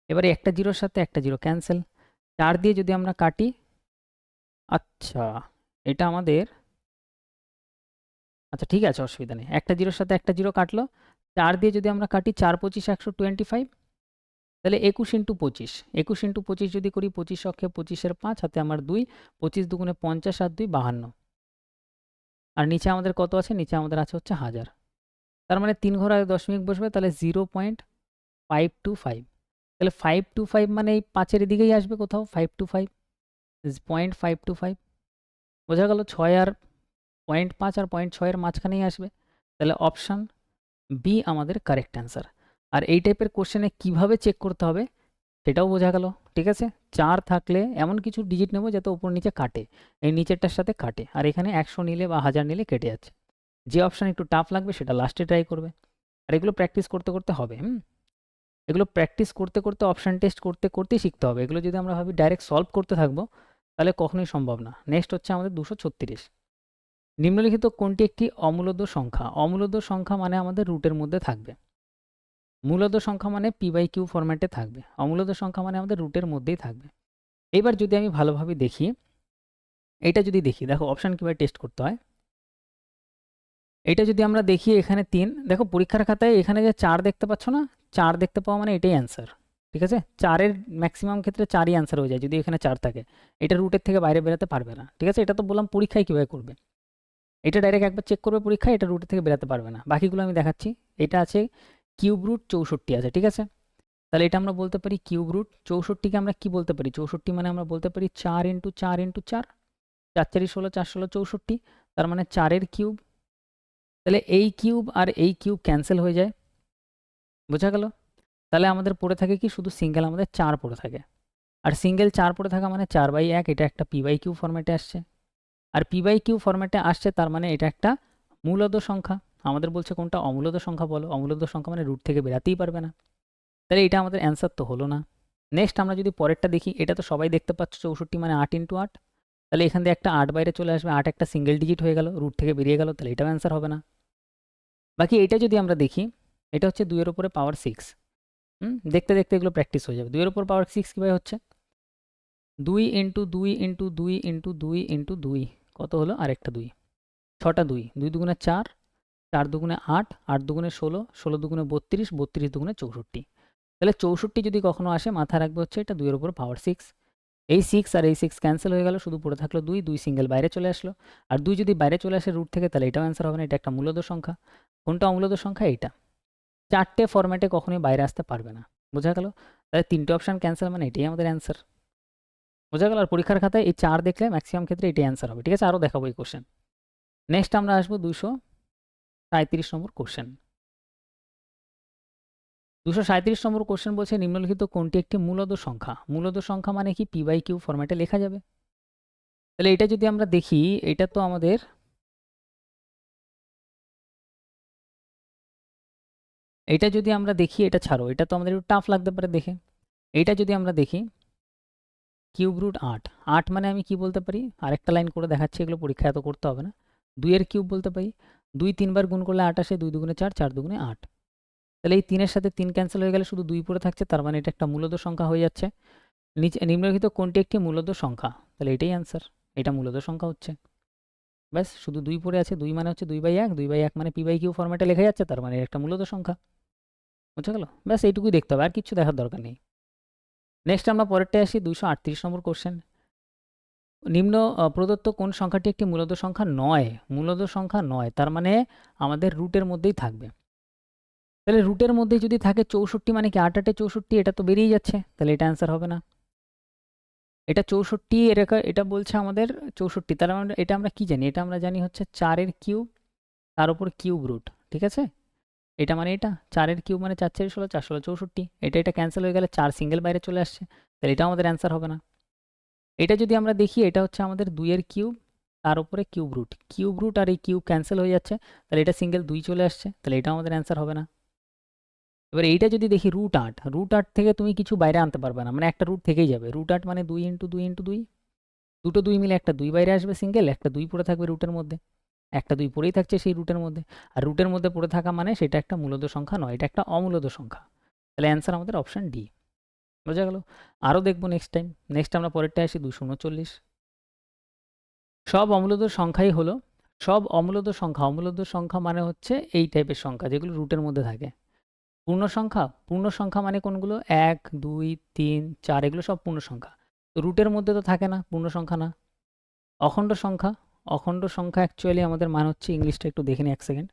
এবারে একটা জিরোর সাথে একটা জিরো ক্যান্সেল, 4 দিয়ে যদি আমরা কাটি, আচ্ছা এটা আমাদের, আচ্ছা ঠিক আছে, অসুবিধা নেই, একটা জিরোর সাথে একটা জিরো কাটলো। 4 দিয়ে যদি আমরা কাটি, 4 25 125, তাহলে 21 ইন্টু 25, 21 ইন্টু 25 যদি করি, 25 অক্ষে 25-এর 5, হাতে আমার 2, 25 দুগুণে 50 আর 2 52, আর নিচে আমাদের কত আছে? নিচে আমাদের আছে হচ্ছে 1000, তার মানে 3 ঘর আগে দশমিক বসবে, তাহলে 0.525, তাহলে 525 মানে এই 5-এর দিকেই আসবে কোথাও, 525 0.525। বোঝা গেল? 6 আর 0.5 আর 0.6 এর মাঝখানেই আসবে, তাহলে অপশান বি আমাদের কারেক্ট অ্যান্সার। আর এই টাইপের কোশ্চেনে কিভাবে চেক করতে হবে সেটাও বোঝা গেল, ঠিক আছে? 4 থাকলে এমন কিছু ডিজিট নেব যাতে উপর নিচে কাটে, এই নিচেরটার সাথে কাটে, আর এখানে 100 নিলে বা 1000 নিলে কেটে যাচ্ছে। যে অপশান একটু টাফ লাগবে সেটা লাস্টে ট্রাই করবে। আর এগুলো প্র্যাকটিস করতে করতে হবে, এগুলো প্র্যাকটিস করতে করতে, অপশান টেস্ট করতে করতেই শিখতে হবে। এগুলো যদি আমরা ভাবি ডাইরেক্ট সলভ করতে থাকবো তাহলে কখনোই সম্ভব না। নেক্সট হচ্ছে আমাদের 236। নিম্নলিখিত কোনটি একটি অমূলদ সংখ্যা? অমূলদ সংখ্যা মানে আমাদের রুটের মধ্যে থাকবে, মূলদ সংখ্যা মানে p/q ফরম্যাটে থাকবে, অমূলদ সংখ্যা মানে আমাদের রুটের মধ্যেই থাকবে। এবার যদি আমি ভালোভাবে দেখি, এটা যদি দেখি, দেখো অপশান কীভাবে টেস্ট করতে হয়। এটা যদি আমরা দেখি, এখানে 3, দেখো পরীক্ষার খাতায় এখানে যে 4 দেখতে পাচ্ছ না, 4 দেখতে পাওয়া মানে এটাই অ্যান্সার, ঠিক আছে? 4-এর ম্যাক্সিমাম ক্ষেত্রে 4ই অ্যান্সার হয়ে যায় যদি এখানে 4 থাকে, এটা রুটের থেকে বাইরে বেরোতে পারবে না, ঠিক আছে? এটা তো বললাম পরীক্ষায় কীভাবে করবে, এটা ডাইরেক্ট একবার চেক করবে পরীক্ষায়, এটা রুটের থেকে বেরোতে পারবে না। বাকিগুলো আমি দেখাচ্ছি। এটা আছে কিউব রুট 64 আছে, ঠিক আছে? তাহলে এটা আমরা বলতে পারি কিউব রুট 64কে আমরা কি বলতে পারি? 64 মানে আমরা বলতে পারি 4 ইন্টু 4 ইন্টু 4, 4 4 16, 4 16 64, তার মানে 4-এর কিউব। তাহলে এই কিউব আর এই কিউব ক্যান্সেল হয়ে যায়, বোঝা গেল? তাহলে আমাদের পড়ে থাকে কি? শুধু সিঙ্গেল আমাদের 4 পড়ে থাকে। আর সিঙ্গেল 4 পড়ে থাকা মানে 4/1, এটা একটা p/q ফরম্যাটে আসছে। আর p/q ফরম্যাটে আসছে তার মানে এটা একটা মূলদ সংখ্যা। আমাদের বলছে কোনটা অমূলদ সংখ্যা বলো। অমূলদ সংখ্যা মানে রুট থেকে বেরাতেই পারবে না। তাহলে এটা আমাদের অ্যান্সার তো হলো না। নেক্সট আমরা যদি পরেরটা দেখি, এটা তো সবাই দেখতে পাচ্ছ, 64 মানে 8 × 8। তাহলে এখান দিয়ে একটা 8 বাইরে চলে আসবে, 8 একটা সিঙ্গেল ডিজিট হয়ে গেল, রুট থেকে বেরিয়ে গেল, তাহলে এটাও অ্যান্সার হবে না। বাকি এটা যদি আমরা দেখি, এটা হচ্ছে 2 এর উপরে পাওয়ার 6। দেখতে দেখতে এগুলো প্র্যাকটিস হয়ে যাবে। 2 এর উপর পাওয়ার 6 কীভাবে হচ্ছে, 2 × 2 × 2 × 2 × 2 কত হলো, আরেকটা 2, 6টা 2, 2 দুগুণে 4, 4 দুগুণে 8, 8 দুগুণে 16, 16 দুগুণে 32, 32 দুগুণে 64। তাহলে 64 যদি কখনো আসে মাথায় রাখবে হচ্ছে এটা 2 এর উপর পাওয়ার 6। এই 6 আর এই 6 ক্যান্সেল হয়ে গেল, শুধু পড়ে থাকলো 2, 2 সিঙ্গেল বাইরে চলে আসলো। আর 2 যদি বাইরে চলে আসে রুট থেকে, তাহলে এটাও অ্যান্সার হবে না, এটা একটা মূলদ সংখ্যা। কোনটা অমূলদ সংখ্যা, এইটা। 4টে ফরম্যাটে কখনোই বাইরে আসতে পারবে না, বোঝা গেল। তাহলে 3টে অপশান ক্যান্সেল, মানে এটাই আমাদের অ্যান্সার, বোঝা গেল। আর পরীক্ষার খাতায় এই 4 দেখলে ম্যাক্সিমাম ক্ষেত্রে এটাই অ্যান্সার হবে, ঠিক আছে। আরও দেখাবো এই কোশ্চেন। নেক্সট আমরা আসবো 237 নম্বর কোশ্চেন। 237 নম্বর কোশ্চেন বলছে নিম্নলিখিত কোনটি একটি মূলদ সংখ্যা। মূলদ সংখ্যা মানে কি, p/q ফরম্যাটে লেখা যাবে। তাহলে এটা যদি আমরা দেখি, এটা তো আমাদের এটা যদি আমরা দেখি, এটা ছাড়ো, এটা তো আমাদের একটু টাফ লাগতে পারে দেখে। এইটা যদি আমরা দেখি, কিউব রুট 8, 8 মানে আমি কি বলতে পারি, আরেকটা লাইন করে দেখাচ্ছি, এগুলো পরীক্ষা এত করতে হবে না। 2 এর কিউব বলতে পারি, 2 3বার গুণ করলে 8 আসে, 2 দুগুণে 4, 4 দুগুণে 8। তাহলে এই 3-এর সাথে 3 ক্যান্সেল হয়ে গেলে শুধু 2 পড়ে থাকছে, তার মানে এটা একটা মূলদ সংখ্যা হয়ে যাচ্ছে। নিম্নলিখিত কোনটি একটি মূলদ সংখ্যা, তাহলে এটাই অ্যান্সার, এটা মূলদ সংখ্যা হচ্ছে। ব্যাস, শুধু 2 পড়ে আছে, 2 মানে হচ্ছে 2/1, 2/1 মানে p/q ফরম্যাটে লেখা যাচ্ছে, তার মানে একটা মূলদ সংখ্যা, বুঝা গেল। ব্যাস এইটুকুই দেখতে হবে, আর কিছু দেখার দরকার নেই। নেক্সট আমরা পরেরটায় আসি, 238 নম্বর কোশ্চেন। নিম্ন প্রদত্ত কোন সংখ্যাটি একটি মূলদ সংখ্যা নয়। মূলদ সংখ্যা নয়, তার মানে আমাদের রুটের মধ্যেই থাকবে। তাহলে রুটের মধ্যেই যদি থাকে 64 মানে কি 8 8 64, এটা তো বেরিয়ে যাচ্ছে, তাহলে এটা অ্যান্সার হবে না। এটা 64, এটা বলছে আমাদের 64, তাহলে এটা আমরা কি জানি, এটা আমরা জানি হচ্ছে 4 এর কিউব তার উপর কিউব রুট, ঠিক আছে। এটা মানে এটা 4 এর কিউব মানে 4 4 16, 4 16 64, এটা ক্যান্সেল হয়ে গেলে 4 সিঙ্গেল বাইরে চলে আসছে, তাহলে এটা আমাদের অ্যান্সার হবে না। এটা যদি আমরা দেখি, এটা হচ্ছে আমাদের 2 এর কিউব তার উপরে কিউব রুট আর এই কিউব ক্যান্সেল হয়ে যাচ্ছে, তাহলে এটা সিঙ্গেল 2 চলে আসছে, তাহলে এটা আমাদের অ্যান্সার হবে না। এবার এইটা যদি দেখি, √8 থেকে তুমি কিছু বাইরে আনতে পারবে না, মানে একটা রুট থেকেই যাবে। √8 মানে 2 × 2 × 2, দুটো 2 মিলে একটা 2 বাইরে আসবে সিঙ্গেল, একটা 2 পড়ে থাকবে রুটের মধ্যে, একটা 2 পড়েই থাকছে সেই রুটের মধ্যে। আর রুটের মধ্যে পড়ে থাকা মানে সেটা একটা মূলদ সংখ্যা নয়, এটা একটা অমূলদ সংখ্যা। তাহলে অ্যান্সার আমাদের অপশান ডি, বোঝা গেল। আরও দেখবো নেক্সট টাইম। নেক্সট আমরা পরেরটা আসি, 239। সব অমূলদ সংখ্যাই হলো, সব অমূলদ সংখ্যা মানে হচ্ছে এই টাইপের সংখ্যা যেগুলো রুটের মধ্যে থাকে। পূর্ণ সংখ্যা মানে কোনগুলো, 1 2 3 4, এগুলো সব পূর্ণ সংখ্যা। তো রুটের মধ্যে তো থাকে না, পূর্ণ সংখ্যা না। অখণ্ড সংখ্যা অ্যাকচুয়ালি আমাদের মান হচ্ছে, ইংলিশটা একটু দেখে নিই 1 সেকেন্ড,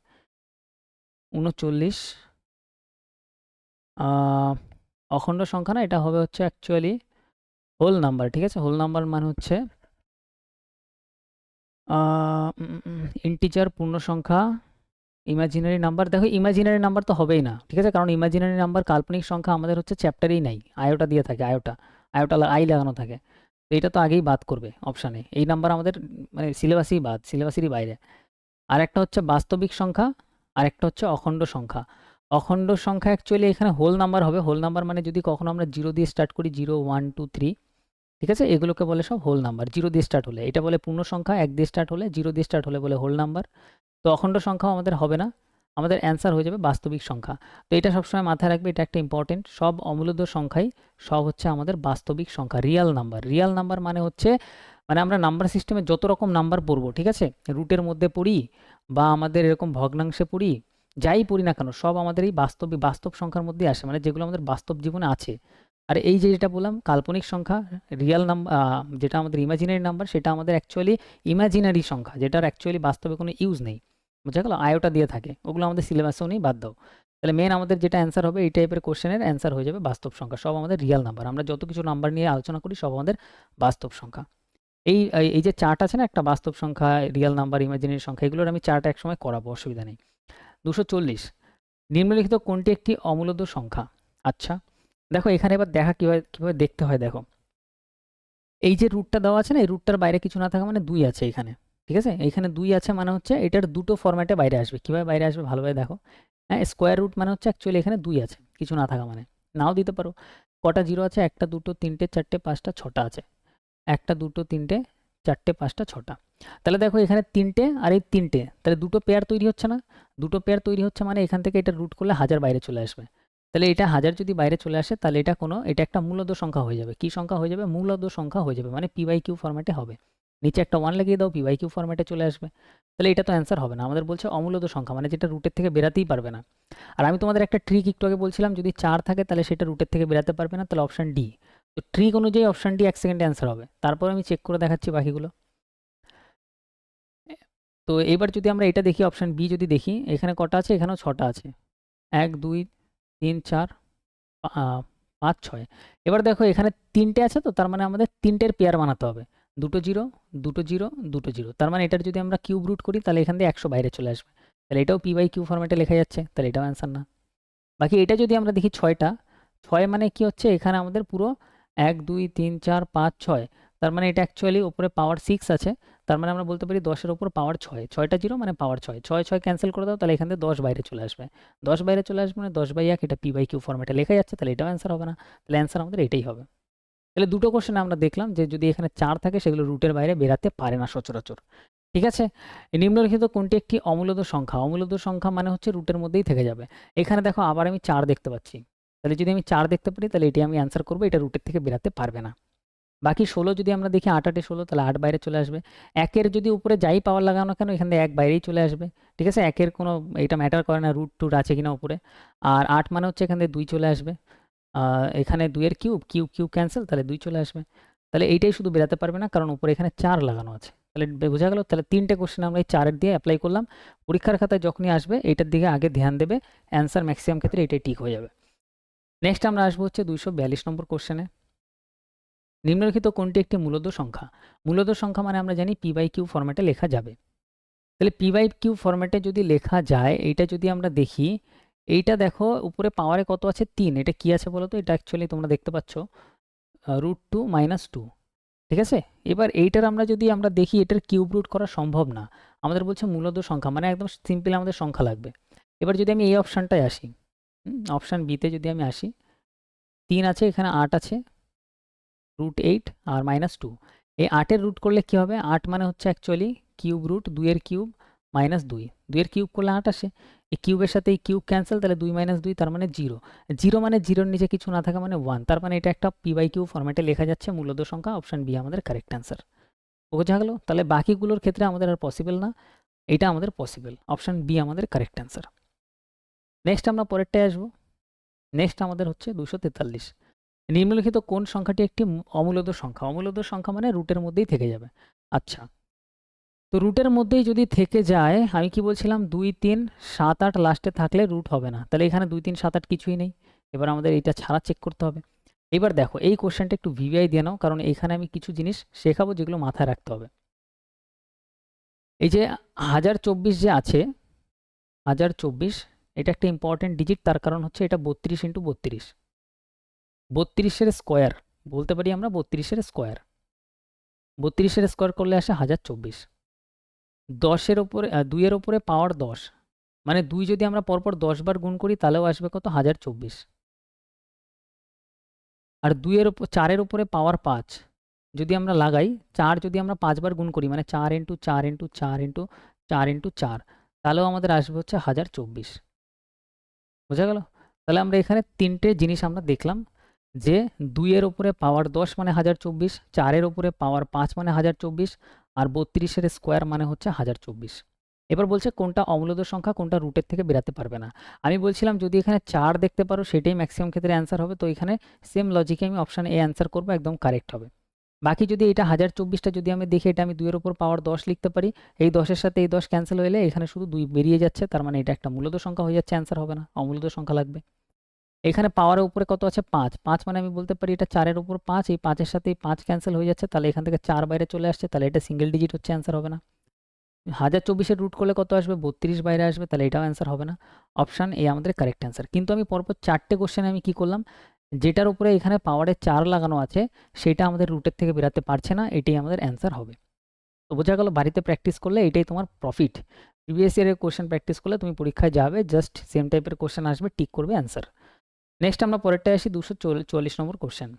39। অখণ্ড সংখ্যা না, এটা হবে হচ্ছে অ্যাকচুয়ালি হোল নাম্বার, ঠিক আছে। হোল নাম্বার মানে হচ্ছে ইন্টিজার, পূর্ণ সংখ্যা, ইমাজিনারি নাম্বার। দেখো ইমাজিনারি নাম্বার তো হবেই না, ঠিক আছে, কারণ ইমাজিনারি নাম্বার, কাল্পনিক সংখ্যা আমাদের হচ্ছে চ্যাপ্টারেই নাই, আয়োটা দিয়ে থাকে, আয়োটা আই লাগানো থাকে, তো এটা তো আগেই বাদ করবে অপশানে। এই নাম্বার আমাদের মানে সিলেবাসেই বাদ, সিলেবাসেরই বাইরে। আর একটা হচ্ছে বাস্তবিক সংখ্যা, আর একটা হচ্ছে অখণ্ড সংখ্যা। অখণ্ড সংখ্যা অ্যাকচুয়ালি এখানে হোল নাম্বার হবে। হোল নাম্বার মানে যদি কখনো আমরা 0 দিয়ে স্টার্ট করি, 0 1 2 3, ঠিক আছে, এগুলোকে বলে সব হোল নাম্বার। 0 দিয়ে স্টার্ট হলে এটা বলে পূর্ণ সংখ্যা, 1 দিয়ে স্টার্ট হলে, 0 দিয়ে স্টার্ট হলে বলে হোল নাম্বার। তো অখণ্ড সংখ্যাও আমাদের হবে না, আমাদের অ্যান্সার হয়ে যাবে বাস্তবিক সংখ্যা। তো এটা সবসময় মাথায় রাখবে, এটা একটা ইম্পর্টেন্ট। সব অমূলদ সংখ্যাই সব হচ্ছে আমাদের বাস্তবিক সংখ্যা, রিয়াল নাম্বার। রিয়াল নাম্বার মানে হচ্ছে, মানে আমরা নাম্বার সিস্টেমে যত রকম নাম্বার পড়বো, ঠিক আছে, রুটের মধ্যে পড়ি বা আমাদের এরকম ভগ্নাংশে পড়ি, যাই পড়ি না কেন, সব আমাদের এই বাস্তব সংখ্যার মধ্যেই আসে, মানে যেগুলো আমাদের বাস্তব জীবনে আছে। আর এই যে যেটা বললাম কাল্পনিক সংখ্যা, রিয়াল নাম্বার, যেটা আমাদের ইমাজিনারি নাম্বার, সেটা আমাদের অ্যাকচুয়ালি ইমাজিনারি সংখ্যা, যেটার অ্যাকচুয়ালি বাস্তবে কোনো ইউজ নেই, বুঝা গেল। আয়োটা দিয়ে থাকে, ওগুলো আমাদের সিলেবাসেও নেই, বাদ দাও। তাহলে মেন আমাদের যেটা অ্যান্সার হবে, এই টাইপের কোশ্চেনের অ্যান্সার হয়ে যাবে বাস্তব সংখ্যা, সব আমাদের রিয়াল নাম্বার। আমরা যত কিছু নাম্বার নিয়ে আলোচনা করি সব আমাদের বাস্তব সংখ্যা। এই এই যে চার্ট আছে না, একটা বাস্তব সংখ্যা, রিয়াল নাম্বার, ইমাজিনারি সংখ্যা, এগুলোর আমি চার্ট একসময় করাবো, অসুবিধা নেই। 240, নিম্নলিখিত কোনটি একটি অমূলদ সংখ্যা। আচ্ছা দেখো, এখানে এবার দেখা কীভাবে দেখতে হয়, দেখো এই যে রুটটা দেওয়া আছে না, এই রুটটার বাইরে কিছু না থাকা মানে 2 আছে এখানে, ঠিক আছে? এখানে 2 আছে মানে হচ্ছে এটার দুটো ফরম্যাটে বাইরে আসবে। কিভাবে বাইরে আসবে ভালোভাবে দেখো। হ্যাঁ, স্কোয়ার রুট মানে হচ্ছে অ্যাকচুয়ালি এখানে 2 আছে, কিছু না থাকা মানে। নাও দিতে পারো। কটা জিরো আছে? 1টা 2টো 3টে 4টে 5টা 6টা আছে। 1টা 2টো 3টে 4টে 5টা 6টা। তাহলে দেখো এখানে 3টে আর এই 3টে, তাহলে দুটো পেয়ার তৈরি হচ্ছে না? দুটো পেয়ার তৈরি হচ্ছে মানে এখান থেকে এটা রুট করলে 1000 বাইরে চলে আসবে। তাহলে এটা 1000 যদি বাইরে চলে আসে তাহলে এটা একটা মূলদ সংখ্যা হয়ে যাবে। কি সংখ্যা হয়ে যাবে? মূলদ সংখ্যা হয়ে যাবে, মানে পি বাই কিউ ফরম্যাটে হবে। নিচে একটা 1 লাগিয়ে দাও, পি বাই কিউ ফরম্যাটে চলে আসবে। তাহলে এটা তো অ্যান্সার হবে না, আমাদের বলছে অমূলদ সংখ্যা, মানে যেটা রুটের থেকে বেরাতেই পারবে না। আর আমি তোমাদের একটা ট্রিক একটু আগে বলছিলাম, যদি 4 থাকে তাহলে সেটা রুটের থেকে বেরাতে পারবে না, তাহলে অপশন ডি। তো ট্রিক অনুযায়ী অপশন ডি 1 সেকেন্ডে অ্যান্সার হবে। তারপর আমি চেক করে দেখাচ্ছি বাকিগুলো। তো এবার যদি আমরা এটা দেখি, অপশন বি যদি দেখি, এখানে কটা আছে? এখানেও 6টা আছে। 1 2 3 4 5 6। এবার দেখো এখানে 3টে আছে, তো তার মানে আমাদের 3টের পেয়ার বানাতে হবে। দুটো জিরো, দুটো জিরো, দুটো জিরো, তার মানে এটার যদি আমরা কিউব রুট করি তাহলে এখান দিয়ে 100 বাইরে চলে আসবে। তাহলে এটাও পি বাই কিউ ফরম্যাটে লেখা যাচ্ছে, তাহলে এটাও অ্যান্সার না। বাকি এটা যদি আমরা দেখি 6টা, 6 মানে কি হচ্ছে? এখানে আমাদের পুরো 1 2 3 4 5 6, তার মানে এটা অ্যাকচুয়ালি উপরে পাওয়ার 6 আছে। তার মানে আমরা বলতে পারি 10-এর উপর পাওয়ার 6, 6টা জিরো মানে পাওয়ার 6, 6 6 ক্যান্সেল করে দাও, তাহলে এখান থেকে 10 বাইরে চলে আসবে। 10 বাইরে চলে আসবে মানে 10/1, এটা পি বাই কিউ ফরম্যাটে লেখা যাচ্ছে, তাহলে এটাও অ্যান্সার হবে না। তাহলে অ্যান্সার আমাদের এটাই হবে। তাহলে দুটো কোশ্চেনে আমরা দেখলাম যে যদি এখানে 4 থাকে সেগুলো রুটের বাইরে বেরাতে পারে না সচরাচর। ঠিক আছে? নিম্নলিখিত কোনটি একটি অমূলদ সংখ্যা? অমূলদ সংখ্যা মানে হচ্ছে রুটের মধ্যেই থেকে যাবে। এখানে দেখো আবার আমি 4 দেখতে পাচ্ছি। তাহলে যদি আমি 4 দেখতে পারি তাহলে এটি আমি অ্যান্সার করব, এটা রুটের থেকে বেরাতে পারবে না। বাকি 16 যদি আমরা দেখি, 8 8 এ 16, তাহলে 8 বাইরে চলে আসবে। 1 এর যদি উপরে যাই পাওয়ার লাগানো কেন, এখান থেকে 1 বাইরেই চলে আসবে। ঠিক আছে? 1 এর কোনো এটা ম্যাটার করে না রুট টুট আছে কিনা উপরে। আর 8 মানে হচ্ছে এখান থেকে 2 চলে আসবে। এখানে 2 এর কিউব, কিউব কিউব ক্যান্সেল, তাহলে 2 চলে আসবে। তাহলে এইটাই শুধু বেরাতে পারবে না, কারণ উপরে এখানে 4 লাগানো আছে। তাহলে বোঝা গেল? তাহলে 3টে কোশ্চেন আমরা এই 4 এর দিয়ে অ্যাপ্লাই করলাম। পরীক্ষার খাতায় যখনই আসবে এইটার দিকে আগে ধ্যান দেবে, অ্যান্সার ম্যাক্সিমাম ক্ষেত্রে এটাই ঠিক হয়ে যাবে। নেক্সট আমরা আসবো হচ্ছে 242 নম্বর কোশ্চেনে। নিম্নলিখিত কোনটি একটি মূলদ সংখ্যা? মূলদ সংখ্যা মানে আমরা জানি পি বাই কিউ ফরম্যাটে লেখা যাবে। তাহলে পি বাই কিউ ফরম্যাটে যদি লেখা যায়, এইটা যদি আমরা দেখি, এইটা দেখো উপরে পাওয়ারে কত আছে? 3। এটা কি আছে বলো তো? এটা অ্যাকচুয়ালি তোমরা দেখতে পাচ্ছ √2 - 2। ঠিক আছে? এবার এইটার আমরা দেখি, এটার কিউব রুট করা সম্ভব না। আমাদের বলছে মূলদ সংখ্যা, মানে একদম সিম্পল আমাদের সংখ্যা লাগবে। এবার যদি আমি এই অপশানটায় আসি, অপশান বিতে যদি আমি আসি, 3 আছে, এখানে 8 আছে, √8 আর -2। এই 8 এর রুট করলে কি হবে? 8 মানে হচ্ছে অ্যাকচুয়ালি কিউব রুট 2 এর কিউব -2। 2 এর কিউব করলে 8 আসে। এই কিউবের সাথে এই কিউব ক্যান্সেল, তাহলে 2 - 2 তার মানে 0। 0 মানে 0 এর নিচে কিছু না থাকা মানে 1। তার মানে এটা একটা পি বাই কিউ ফরম্যাটে লেখা যাচ্ছে, মূলদ সংখ্যা। অপশন বি আমাদের কারেক্ট অ্যান্সার। বোঝা গেল? তাহলে বাকিগুলোর ক্ষেত্রে আমাদের আর পসিবল না, এটা আমাদের পসিবল। অপশন বি আমাদের কারেক্ট অ্যান্সার। নেক্সট আমরা পরেরটায় আসবো। নেক্সট আমাদের হচ্ছে 243। নিম্নলিখিত কোন সংখ্যাটি একটি অমূলদ সংখ্যা? অমূলদ সংখ্যা মানে রুটের মধ্যেই থেকে যাবে। আচ্ছা, তো রুটের মধ্যেই যদি থেকে যায়, আমি কি বলছিলাম? 2 3 7 8 লাস্টে থাকলে রুট হবে না। তাহলে এখানে 2 3 7 8 কিছুই নেই। এবার আমাদের এইটা ছাড়া চেক করতে হবে। এবার দেখো এই কোশ্চেনটা একটু ভিভিআই দিয়ে নাও, কারণ এখানে আমি কিছু জিনিস শেখাবো যেগুলো মাথায় রাখতে হবে। এই যে 1024 যে আছে, 1024 এটা একটা ইম্পর্টেন্ট ডিজিট, তার কারণ হচ্ছে এটা 32 × 32। 32-এর স্কোয়ার বলতে পারি আমরা, 32-এর স্কোয়ার। 32-এর স্কোয়ার করলে আসে 1024। 10-এর উপরে 2 এর উপরে পাওয়ার 10, মানে 2 যদি আমরা পরপর 10 বার গুণ করি তাহলেও আসবে কত? 1024। আর 2 এর উপর 4 এর উপরে পাওয়ার 5 যদি আমরা লাগাই, 4 যদি আমরা 5 বার গুণ করি, মানে 4 × 4 × 4 × 4 × 4, তাহলেও আমাদের আসবে হচ্ছে 1024। বোঝা গেল? তাহলে আমরা এখানে 3টে জিনিস আমরা দেখলাম, যে 2 এর উপরে পাওয়ার 10 মানে 1024, 4 এর উপরে পাওয়ার 5 মানে 1024, আর 32-এর স্কোয়ার মানে হচ্ছে 1024। এবার বলছে কোনটা অমূলদ সংখ্যা, কোনটা রুটের থেকে বেরাতে পারবে না। আমি বলছিলাম যদি এখানে 4 দেখতে পারো সেটাই ম্যাক্সিমাম ক্ষেত্রে অ্যান্সার হবে, তো এখানে সেম লজিকে আমি অপশান এ অ্যান্সার করবো, একদম কারেক্ট হবে। বাকি যদি এটা 1024টা যদি আমি দেখি, এটা আমি 2 এর উপর পাওয়ার 10 লিখতে পারি, এই 10-এর সাথে এই 10 ক্যান্সেল হলে এখানে শুধু 2 বেরিয়ে যাচ্ছে, তার মানে এটা একটা মূলদ সংখ্যা হয়ে যাচ্ছে, অ্যান্সার হবে না, অমূলদ সংখ্যা লাগবে। এখানে পাওয়ারের উপরে কত আছে? 5। 5 মানে আমি বলতে পারি এটা 4 এর উপর 5, এই 5 এর সাথে এই 5 ক্যান্সেল হয়ে যাচ্ছে, তাহলে এখান থেকে 4 বাইরে চলে আসছে, তাহলে এটা সিঙ্গেল ডিজিট হচ্ছে, অ্যান্সার হবে না। 1024-এর রুট করলে কত আসবে? 32 বাইরে আসবে, তাহলে এটাও অ্যান্সার হবে না। অপশান এ আমাদের কারেক্ট অ্যান্সার। কিন্তু আমি পরপর 4টে কোশ্চেনে আমি কি করলাম? যেটার উপরে এখানে পাওয়ারের 4 লাগানো আছে সেটা আমাদের রুটের থেকে বেরাতে পারছে না, এটাই আমাদের অ্যান্সার হবে। তো বোঝা গেল, বাড়িতে প্র্যাকটিস করলে এটাই তোমার প্রফিট। প্রিভিয়াস ইয়ারের কোশ্চেন প্র্যাকটিস করলে তুমি পরীক্ষায় যাবে, জাস্ট সেম টাইপের কোশ্চেন আসবে, টিক করবে অ্যান্সার। নেক্সট আমরা পরেরটায় আসি, 244 নম্বর কোশ্চেন।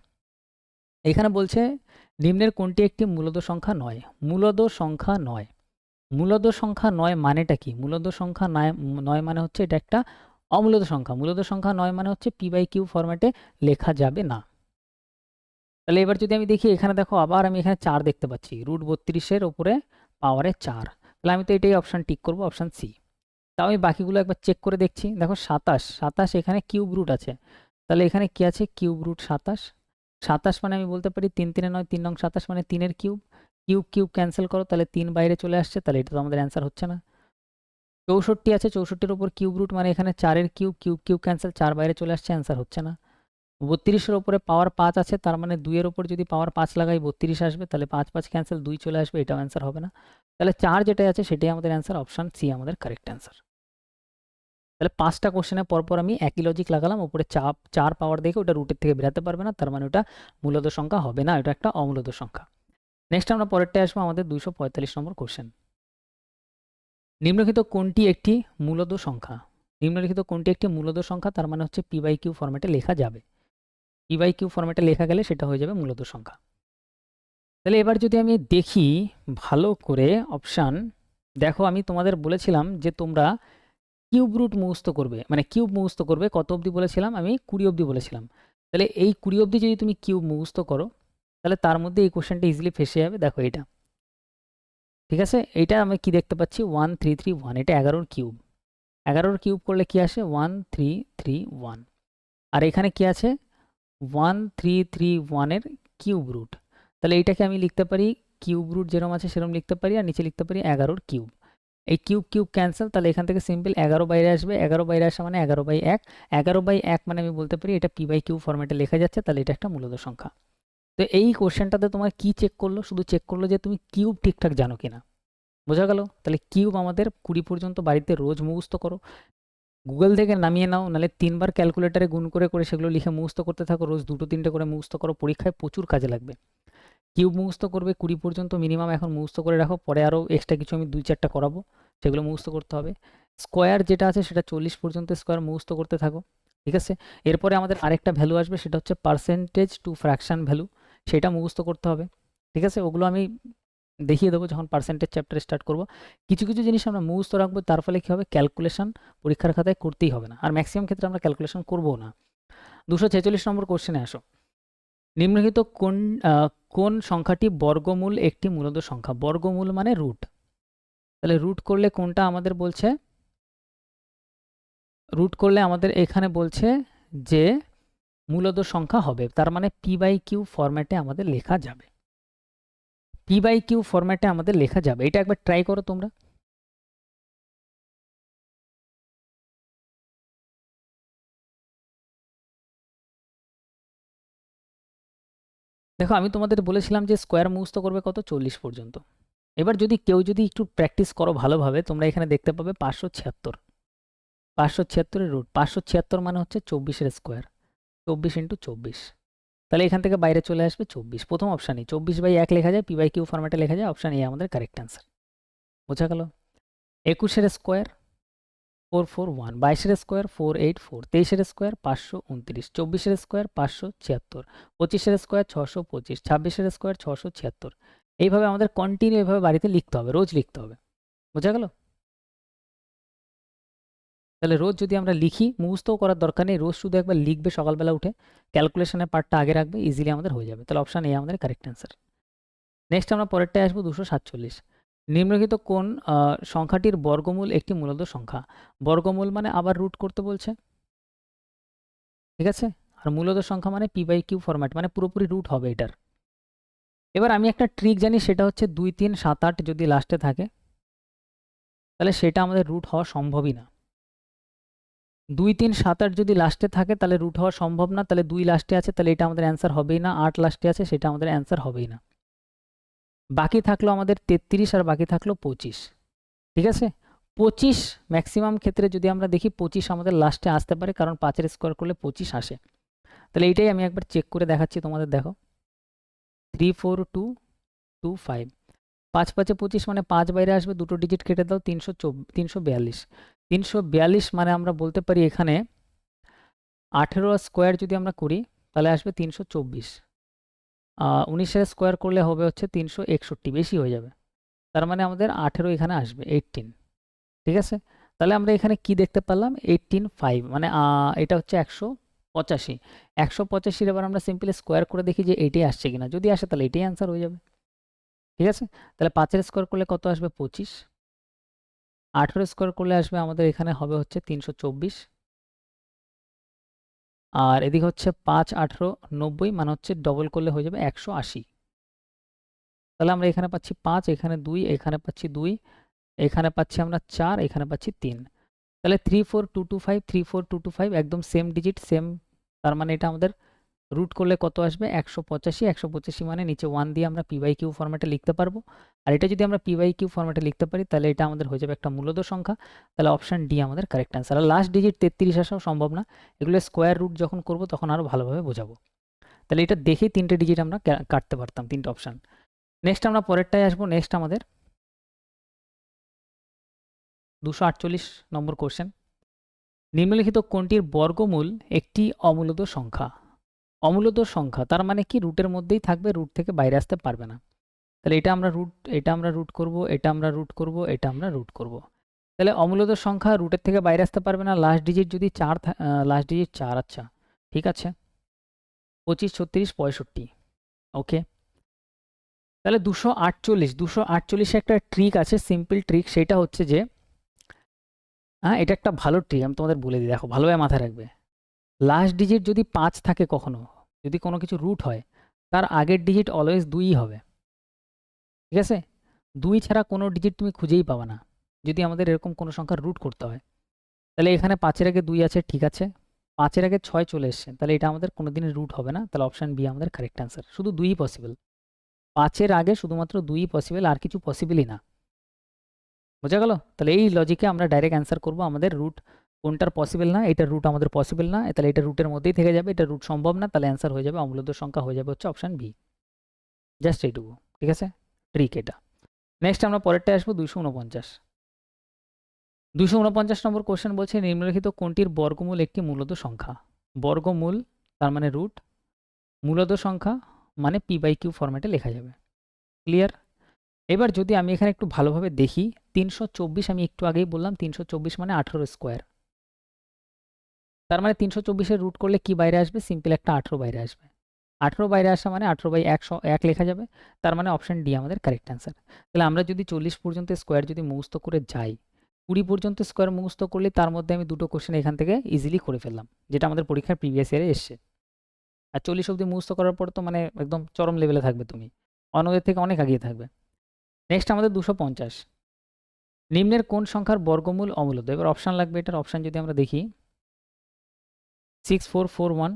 এখানে বলছে নিম্নের কোনটি একটি মূলদ সংখ্যা নয়। মূলদ সংখ্যা নয়, মূলদ সংখ্যা নয় মানেটা কি? মূলদ সংখ্যা নয় মানে হচ্ছে এটা একটা অমূলদ সংখ্যা। মূলদ সংখ্যা নয় মানে হচ্ছে p/q ফরম্যাটে লেখা যাবে না। তাহলে এবার যদি আমি দেখি, এখানে দেখো আবার আমি এখানে 4 দেখতে পাচ্ছি, √32 উপরে পাওয়ারে 4। তাহলে আমি তো এটাই অপশান টিক করব, অপশান সি। তাও আমি বাকিগুলো একবার চেক করে দেখছি। দেখো 27 এখানে কিউব রুট আছে, তাহলে এখানে কি আছে? কিউব রুট 27 মানে আমি বলতে পারি 3 3 9 3 নং 27 মানে 3-এর কিউব। কিউব কিউব ক্যান্সেল করো, তাহলে 3 বাইরে চলে আসছে, তাহলে এটা তো আমাদের অ্যান্সার হচ্ছে না। 64 আছে, 64-এর উপর কিউব রুট মানে এখানে 4-এর কিউব, কিউব কিউব ক্যান্সেল, 4 বাইরে চলে আসছে, অ্যান্সার হচ্ছে না। 32-এর উপরে পাওয়ার 5 আছে, তার মানে 2-এর উপর যদি পাওয়ার 5 লাগাই 32 আসবে, তাহলে 5 5 ক্যান্সেল, 2 চলে আসবে, এটাও অ্যান্সার হবে না। তাহলে 4 যেটাই আছে সেটাই আমাদের অ্যান্সার, অপশান সি আমাদের কারেক্ট অ্যান্সার। তাহলে 5টা কোশ্চেনের পরপর আমি একই লজিক লাগালাম, উপরে 4 পাওয়ার দেখে ওটা রুটের থেকে বেরাতে পারবে না, তার মানে ওটা মূলদ সংখ্যা হবে না, এটা একটা অমূলদ সংখ্যা। নেক্সট আমরা পরেরটায় আসবো, আমাদের 245 নম্বর কোশ্চেন। নিম্নলিখিত কোনটি একটি মূলদ সংখ্যা? নিম্নলিখিত কোনটি একটি মূলদ সংখ্যা, তার মানে হচ্ছে p/q ফরম্যাটে লেখা যাবে। p/q ফরম্যাটে লেখা গেলে সেটা হয়ে যাবে মূলদ সংখ্যা। তাহলে এবার যদি আমি দেখি ভালো করে অপশান, দেখো আমি তোমাদের বলেছিলাম যে তোমরা কিউব রুট মুখস্থ করবে, মানে কিউব মুখস্থ করবে। কত অবধি বলেছিলাম আমি? 20 অবধি বলেছিলাম। তাহলে এই 20 অবধি যদি তুমি কিউব মুখস্থ করো, তাহলে তার মধ্যে এই কোশ্চেনটা ইজিলি ফেসে যাবে। দেখো এটা, ঠিক আছে, এইটা আমি কি দেখতে পাচ্ছি? 1331, এটা 11-এর কিউব। 11-এর কিউব করলে কি আসে? 1331। আর এখানে কি আছে? 1331-এর কিউব রুট। তাহলে এইটাকে আমি লিখতে পারি কিউব রুট যেরকম আছে সেরকম লিখতে পারি, আর নিচে লিখতে পারি 11-এর কিউব। এই কিউব কিউব ক্যান্সেল, তাহলে এখান থেকে সিম্পল 11 বাইরে আসবে। 11 বাইরে আসা মানে 11/1। 11/1 মানে আমি বলতে পারি এটা p/q ফরম্যাটে লেখা যাচ্ছে, তাহলে এটা একটা মূলদ সংখ্যা। তো এই কোশ্চেনটাতে তোমার কি চেক করলো? শুধু চেক করলো যে তুমি কিউব ঠিকঠাক জানো কিনা। বোঝা গেল? তাহলে কিউব আমাদের 20 পর্যন্ত বাড়িতে রোজ মুখস্থ করো, গুগল থেকে নামিয়ে নাও, নাহলে 3 বার ক্যালকুলেটারে গুণ করে করে সেগুলো লিখে মুখস্থ করতে থাকো, রোজ 2-3টে করে মুখস্থ করো, পরীক্ষায় প্রচুর কাজে লাগবে। কিউব মুখস্থ করবে 20 পর্যন্ত মিনিমাম, এখন মুখস্থ করে রাখো, পরে আরও এক্সট্রা কিছু আমি 2-4টা করাবো, সেগুলো মুখস্থ করতে হবে। স্কোয়ার যেটা আছে সেটা 40 পর্যন্ত স্কোয়ার মুখস্থ করতে থাকো, ঠিক আছে। এরপরে আমাদের আরেকটা ভ্যালু আসবে, সেটা হচ্ছে পার্সেন্টেজ টু ফ্র্যাকশন ভ্যালু, সেটা মুখস্থ করতে হবে, ঠিক আছে। ওগুলো আমি দেখিয়ে দেবো যখন পার্সেন্টেজ চ্যাপ্টার স্টার্ট করব। কিছু কিছু জিনিস আমরা মুখস্থ রাখবো, তার ফলে কী হবে? ক্যালকুলেশন পরীক্ষার খাতায় করতেই হবে না, আর ম্যাক্সিমাম ক্ষেত্রে আমরা ক্যালকুলেশন করবো না। 246 নম্বর কোশ্চেনে আসো। নিম্নলিখিত কোন সংখ্যাটি বর্গমূল একটি মূলদ সংখ্যা? বর্গমূল মানে রুট। তাহলে রুট করলে কোনটা আমাদের বলছে? রুট করলে আমাদের এখানে বলছে যে মূলদ সংখ্যা হবে, তার মানে p/q ফরম্যাটে আমাদের লেখা যাবে। p/q ফরম্যাটে আমাদের লেখা যাবে, এটা একবার ট্রাই করো তোমরা। দেখো আমি তোমাদের বলেছিলাম যে স্কোয়ার মুখস্থ করবে কত? 40 পর্যন্ত। এবার যদি কেউ যদি একটু প্র্যাকটিস করো ভালোভাবে, তোমরা এখানে দেখতে পাবে 576। 576-এর রুট, 576 মানে হচ্ছে 24-এর স্কোয়ার, 24 × 24। তাহলে এখান থেকে বাইরে চলে আসবে 24, প্রথম অপশানই 24/1 লেখা যায়, p/q ফরম্যাটে লেখা যায়, অপশান এ আমাদের কারেক্ট অ্যান্সার। বোঝা গেল? 21-এর স্কোয়ার 441, 22-এর স্কোয়ার 484, 23-এর স্কোয়ার 529, 24-এর স্কোয়ার 576, 25-এর স্কোয়ার 625, 26-এর স্কোয়ার 676। এইভাবে আমাদের কন্টিনিউ এভাবে বাড়িতে লিখতে হবে, রোজ লিখতে হবে। বোঝা গেল? তাহলে রোজ যদি আমরা লিখি, মুখস্থও করার দরকার নেই, রোজ শুধু একবার লিখবে সকালবেলা উঠে, ক্যালকুলেশনের পার্টটা আগে রাখবে, ইজিলি আমাদের হয়ে যাবে। তাহলে অপশান এ আমাদের কারেক্ট অ্যান্সার। নেক্সট আমরা পরেরটায় আসবো, 247। নিম্নলিখিত কোন সংখ্যাটির বর্গমূল একটি মূলদ সংখ্যা? বর্গমূল মানে আবার রুট করতে বলছে, ঠিক আছে। আর মূলদ সংখ্যা মানে p/q ফরম্যাট, মানে পুরোপুরি রুট হবে এটার। এবার আমি একটা ট্রিক জানি, সেটা হচ্ছে 2 3 7 8 যদি লাস্টে থাকে, তাহলে সেটা আমাদের রুট হওয়া সম্ভবই না। 2 3 7 8 যদি লাস্টে থাকে তাহলে রুট হওয়া সম্ভব না, তাহলে 2 লাস্টে আছে, তাহলে এটা আমাদের অ্যান্সার হবেই না। 8 লাস্টে আছে, সেটা আমাদের অ্যান্সার হবেই না। বাকি থাকলো আমাদের 33 আর বাকি থাকলো 25, ঠিক আছে। 25 ম্যাক্সিমাম ক্ষেত্রে যদি আমরা দেখি 25 আমাদের লাস্টে আসতে পারে, কারণ 5-এর স্কোয়ার করলে 25 আসে। তাহলে এইটাই আমি একবার চেক করে দেখাচ্ছি তোমাদের, দেখো 34225, 5 5 25 মানে 5 বাইরে আসবে, দুটো ডিজিট কেটে দাও, 342। 342 মানে আমরা বলতে পারি এখানে 18 স্কোয়ার যদি আমরা করি তাহলে আসবে 324। 19 স্কোয়ার করলে হবে হচ্ছে 361, বেশি হয়ে যাবে। তার মানে আমাদের 18 এখানে আসবে, 18। ঠিক আছে, তাহলে আমরা এখানে কি দেখতে পেলাম, 18.5 মানে এটা হচ্ছে 185। 185 এবার আমরা সিম্পলি স্কোয়ার করে দেখি যে এটাই আসছে কিনা, যদি আসে তাহলে এটাই অ্যান্সার হয়ে যাবে। ঠিক আছে, তাহলে 5 স্কোয়ার করলে কত আসবে, 25। 18 স্কোয়ার করলে আসবে আমাদের এখানে হবে হচ্ছে 324। আর এদিকে হচ্ছে 5 18 90 মানে হচ্ছে ডবল করলে হয়ে যাবে 180। তাহলে আমরা এখানে পাচ্ছি 5, এখানে 2, এখানে পাচ্ছি 2, এখানে পাচ্ছি আমরা 4, এখানে পাচ্ছি 3। তাহলে 34225, 34225 একদম সেম ডিজিট, সেম। তার মানে এটা আমাদের রুট করলে কত আসবে, 185। 185 মানে নিচে 1 দিয়ে আমরা পি বাই কিউ ফরম্যাটে লিখতে পারবো। আর এটা যদি আমরা পি বাই কিউ ফরম্যাটে লিখতে পারি তাহলে এটা আমাদের হয়ে যাবে একটা মূলদ সংখ্যা। তাহলে অপশান ডি আমাদের কারেক্ট অ্যান্সার। আর লাস্ট ডিজিট 33 আসাও সম্ভব না, এগুলো স্কোয়ার রুট যখন করব তখন আরও ভালোভাবে বোঝাবো। তাহলে এটা দেখেই 3টে ডিজিট আমরা কাটতে পারতাম, 3টে অপশান। নেক্সট আমরা পরেরটায় আসবো। নেক্সট আমাদের 248 নম্বর কোশ্চেন। নিম্নলিখিত কোনটির বর্গমূল একটি অমূলদ সংখ্যা? অমূলদ সংখ্যা তার মানে কি, রুটের মধ্যেই থাকবে, রুট থেকে বাইরে আসতে পারবে না। তাহলে এটা আমরা রুট করব, এটা আমরা রুট করব, এটা আমরা রুট করব। তাহলে অমূলদ সংখ্যা রুটের থেকে বাইরে আসতে পারবে না, লাস্ট ডিজিট যদি 4, লাস্ট ডিজিট 4। আচ্ছা ঠিক আছে, 25 36 65। ওকে, তাহলে 248 একটা ট্রিক আছে, সিম্পল ট্রিক। সেটা হচ্ছে যে এটা একটা ভালো ট্রিক, আমি তোমাদের বলে দিই, দেখো ভালোভাবে মাথায় রাখবে। লাস্ট ডিজিট যদি 5 থাকে, কখনো যদি কোনো কিছু রুট হয়, তার আগের ডিজিট অলওয়েজ 2ই হবে। ঠিক আছে, 2 ছাড়া কোনো ডিজিট তুমি খুঁজেই পাবে না যদি আমাদের এরকম কোনো সংখ্যার রুট করতে হয়। তাহলে এখানে 5-এর আগে 2 আছে, ঠিক আছে, 5-এর আগে 6 চলে এসছে, তাহলে এটা আমাদের কোনোদিনই রুট হবে না। তাহলে অপশান বি আমাদের কারেক্ট অ্যান্সার। শুধু 2ই পসিবল, 5-এর আগে শুধুমাত্র 2ই পসিবল, আর কিছু পসিবলই না। বোঝা গেল? তাহলে এই লজিকে আমরা ডাইরেক্ট অ্যান্সার করব, আমাদের রুট কোনটার পসিবল না, এটার রুট আমাদের পসিবল না, তাহলে এটা রুটের মধ্যেই থেকে যাবে, এটা রুট সম্ভব না, তাহলে অ্যান্সার হয়ে যাবে অমূলদ সংখ্যা, হয়ে যাবে হচ্ছে অপশান বি। জাস্ট এইটুকু, ঠিক আছে, ট্রিক এটা। নেক্সট আমরা পরেরটায় আসবো 249। 249 নম্বর কোশ্চেন বলছে, নিম্নলিখিত কোনটির বর্গমূল একটি মূলদ সংখ্যা? বর্গমূল তার মানে রুট, মূলদ সংখ্যা মানে পি বাই কিউ ফরম্যাটে লেখা যাবে। ক্লিয়ার? এবার যদি আমি এখানে একটু ভালোভাবে দেখি, 324 আমি একটু আগেই বললাম, 324 মানে 18 স্কোয়ার। তার মানে 324-এর রুট করলে কি বাইরে আসবে, সিম্পল একটা 18 বাইরে আসবে। 18 বাইরে আসা মানে 18/1 লেখা যাবে। তার মানে অপশান ডি আমাদের কারেক্ট অ্যান্সার। তাহলে আমরা যদি 40 পর্যন্ত স্কোয়ার যদি মুখস্থ করে যাই, 20 পর্যন্ত স্কোয়ার মুখস্থ করলে তার মধ্যে আমি দুটো কোশ্চেন এখান থেকে ইজিলি করে ফেললাম, যেটা আমাদের পরীক্ষার প্রিভিয়াস ইয়ারে এসছে। আর 40 অবধি মুখস্থ করার পর তো মানে একদম চরম লেভেলে থাকবে তুমি, অন্যদের থেকে অনেক আগিয়ে থাকবে। নেক্সট আমাদের 250। নিম্নের কোন সংখ্যার বর্গমূল অমূলদ? এবার অপশান লাগবে, এটার অপশান যদি আমরা দেখি, 6441,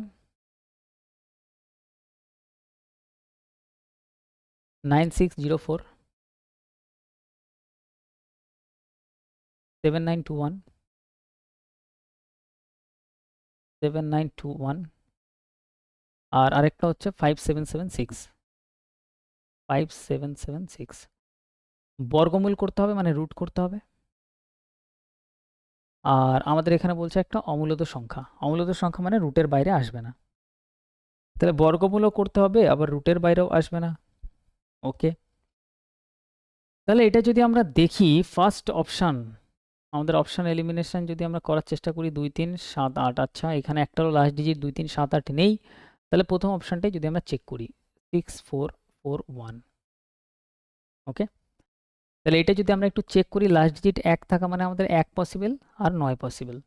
9604, 7921, 7921, আর আরেকটা হচ্ছে 5776। 5776 বর্গমূল করতে হবে মানে রুট করতে হবে। আর আমাদের এখানে বলছে একটা অমূলদ সংখ্যা, অমূলদ সংখ্যা মানে রুটের বাইরে আসবে না, তাহলে বর্গমূলও করতে হবে আবার রুটের বাইরেও আসবে না। ওকে, তাহলে এটা যদি আমরা দেখি, ফার্স্ট অপশান, আমাদের অপশান এলিমিনেশন যদি আমরা করার চেষ্টা করি, 2 3 7 8। আচ্ছা এখানে একটারও লাস্ট ডিজিট 2 3 7 8 নেই, তাহলে প্রথম অপশানটাই যদি আমরা চেক করি, 6441। ওকে, তাহলে এটা যদি আমরা একটু চেক করি, লাস্ট ডিজিট 1 থাকা মানে আমাদের 1 পসিবল আর 9 পসিবল।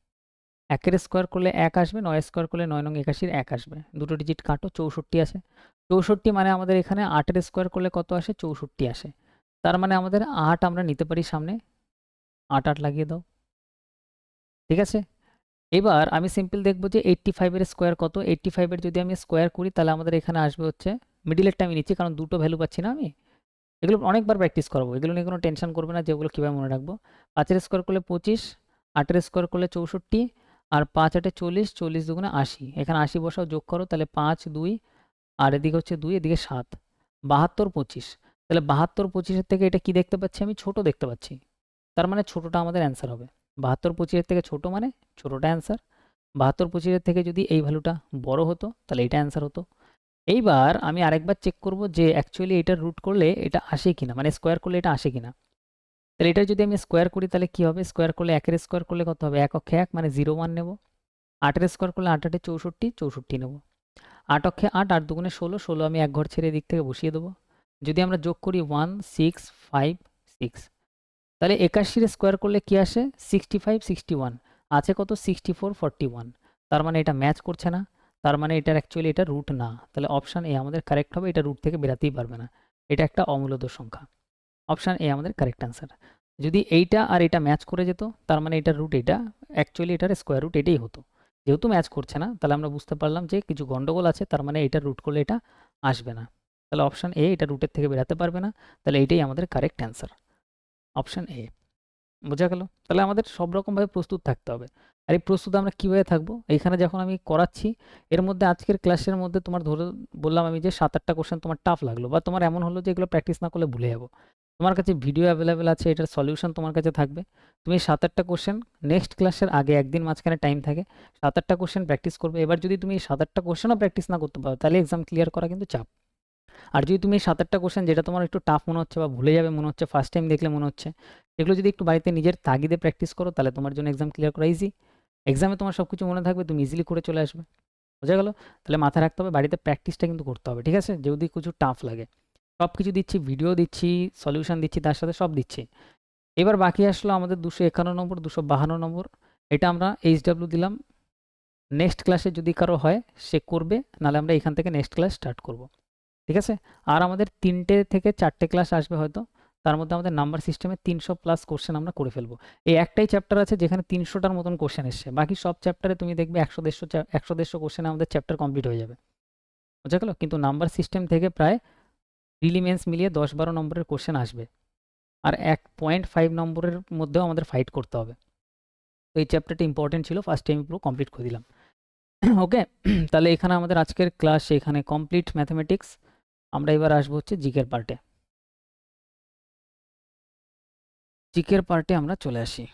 1-এর স্কোয়ার করলে 1 আসবে, 9 স্কোয়ার করলে 9 নং 81-র 1 আসবে, দুটো ডিজিট কাটো, 64 আসে। 64 মানে আমাদের এখানে 8-এর স্কোয়ার করলে কত আসে, 64 আসে। তার মানে আমাদের 8 আমরা নিতে পারি সামনে, 8 8 লাগিয়ে দাও। ঠিক আছে, এবার আমি সিম্পল দেখবো যে 85-এর স্কোয়ার কত। 85-এর যদি আমি স্কোয়ার করি তাহলে আমাদের এখানে আসবে হচ্ছে, মিডিলেরটা আমি নিচ্ছি কারণ দুটো ভ্যালু পাচ্ছি না আমি, এগুলো অনেকবার প্র্যাকটিস করাবো, এগুলো নিয়ে কোনো টেনশন করবে না যে ওগুলো কীভাবে মনে রাখবো। 5-এর স্কোয়ার করলে 25, 8-এর স্কোয়ার করলে 64, আর 5 8 40, 40 দুগুণে 80, এখানে 80 বসাও, যোগ করো, তাহলে 5 2 আর এদিকে হচ্ছে 2, এদিকে 7, 72 25। তাহলে 72 25-এর থেকে এটা কি দেখতে পাচ্ছি, আমি ছোট দেখতে পাচ্ছি, তার মানে ছোটটা আমাদের অ্যান্সার হবে। 72 25-এর থেকে ছোট মানে ছোটটা অ্যান্সার। 72 25-এর থেকে যদি এই ভ্যালুটা বড় হতো তাহলে এটা অ্যান্সার হতো। এইবার আমি আরেকবার চেক করব যে অ্যাকচুয়ালি এটার রুট করলে এটা আসে কিনা, মানে স্কোয়ার করলে এটা আসে কিনা। তাহলে এটা যদি আমি স্কোয়ার করি তাহলে কি হবে, স্কোয়ার করলে 1-এর স্কোয়ার করলে কত হবে, 1 অক্ষে 1 মানে 0 1 নেব। 8-এর স্কোয়ার করলে 8 8 64, 64 নেব। 8 অক্ষে 8, 8 দুগুণে 16, 16 আমি এক ঘর ছেড়ে এদিক থেকে বসিয়ে দেবো। যদি আমরা যোগ করি 1 6 5 6, তাহলে 81-এর স্কোয়ার করলে কি আসে, 65 61, আছে কত 64 41, তার মানে এটা ম্যাচ করছে না, তার মানে এটার অ্যাকচুয়ালি এটা রুট না। তাহলে অপশান এ আমাদের কারেক্ট হবে, এটা রুট থেকে বেরাতেই পারবে না, এটা একটা অমূলদ সংখ্যা। অপশান এ আমাদের কারেক্ট অ্যান্সার। যদি এইটা আর এটা ম্যাচ করে যেত তার মানে এটার রুট এটা, অ্যাকচুয়ালি এটার স্কোয়ার রুট এটাই হতো। যেহেতু ম্যাচ করছে না তাহলে আমরা বুঝতে পারলাম যে কিছু গন্ডগোল আছে, তার মানে এটা রুট করলে এটা আসবে না। তাহলে অপশান এ, এটা রুটের থেকে বেরাতে পারবে না, তাহলে এটাই আমাদের কারেক্ট অ্যান্সার, অপশান এ। বোঝা গেল? তাহলে আমাদের সব রকমভাবে প্রস্তুত থাকতে হবে। আর এই প্রস্তুত আমরা কীভাবে থাকবো, এইখানে যখন আমি করাচ্ছি এর মধ্যে আজকের ক্লাসের মধ্যে তোমার ধরে বললাম আমি যে 7-8টা কোশ্চেন তোমার টাফ লাগলো, বা তোমার এমন হলো যে এগুলো প্র্যাকটিস না করলে ভুলে যাবো, তোমার কাছে ভিডিও অ্যাভেলেবেল আছে, এটার সলিউশন তোমার কাছে থাকবে। তুমি 7-8টা কোশ্চেন নেক্সট ক্লাসের আগে একদিন মাঝখানে টাইম থাকে, 7-8টা কোশ্চেন প্র্যাকটিস করবে। এবার যদি তুমি 7-8টা কোশ্চেনও প্র্যাকটিস না করতে পারো তাহলে এক্সাম ক্লিয়ার করা কিন্তু চাপ। আর যদি তুমি 7-8টা কোশ্চেন যেটা তোমার একটু টাফ মনে হচ্ছে বা ভুলে যাবে মনে হচ্ছে, ফার্স্ট টাইম দেখলে মনে হচ্ছে, এগুলো যদি একটু বাড়িতে নিজের তাগিদে প্র্যাকটিস করো তাহলে তোমার জন্য এক্সাম ক্লিয়ার করা ইজি। এক্সামে তোমার সব কিছু মনে থাকবে, তুমি ইজিলি করে চলে আসবে। বোঝা গেল? তাহলে মাথায় রাখতে হবে বাড়িতে প্র্যাকটিসটা কিন্তু করতে হবে, ঠিক আছে? যদি কিছু টাফ লাগে, সব কিছু দিচ্ছি, ভিডিও দিচ্ছি, সলিউশন দিচ্ছি, তার সাথে সব দিচ্ছি। এবার বাকি আসলো আমাদের 251 নম্বর, 252 নম্বর। এটা আমরা HW দিলাম। নেক্সট ক্লাসে যদি কারো হয় সে করবে, নাহলে আমরা এখান থেকে নেক্সট ক্লাস স্টার্ট করব, ঠিক আছে? আর আমাদের 3টে থেকে 4টে ক্লাস আসবে হয়তো, তার মধ্যে আমাদের নাম্বার সিস্টেমে 300+ কোশ্চেন আমরা করে ফেলবো। এই একটাই চ্যাপ্টার আছে যেখানে 300টার মতন কোশ্চেন এসছে, বাকি সব চ্যাপ্টারে তুমি দেখবে 100 150 কোশ্চেনে আমাদের চ্যাপ্টার কমপ্লিট হয়ে যাবে। বোঝা গেল? কিন্তু নাম্বার সিস্টেম থেকে প্রায় প্রিলিমেন্স মিলিয়ে 10-12 নম্বরের কোশ্চেন আসবে, আর 1.5 নম্বরের মধ্যেও আমাদের ফাইট করতে হবে। তো এই চ্যাপ্টারটা ইম্পর্টেন্ট ছিল, ফার্স্ট টাইম পুরো কমপ্লিট করে দিলাম। ওকে, তাহলে এখানে আমাদের আজকের ক্লাস এখানে কমপ্লিট ম্যাথমেটিক্স। আমরা এবার আসবো হচ্ছে জিকের পার্টে। জিকের পার্টে আমরা চলে আসি।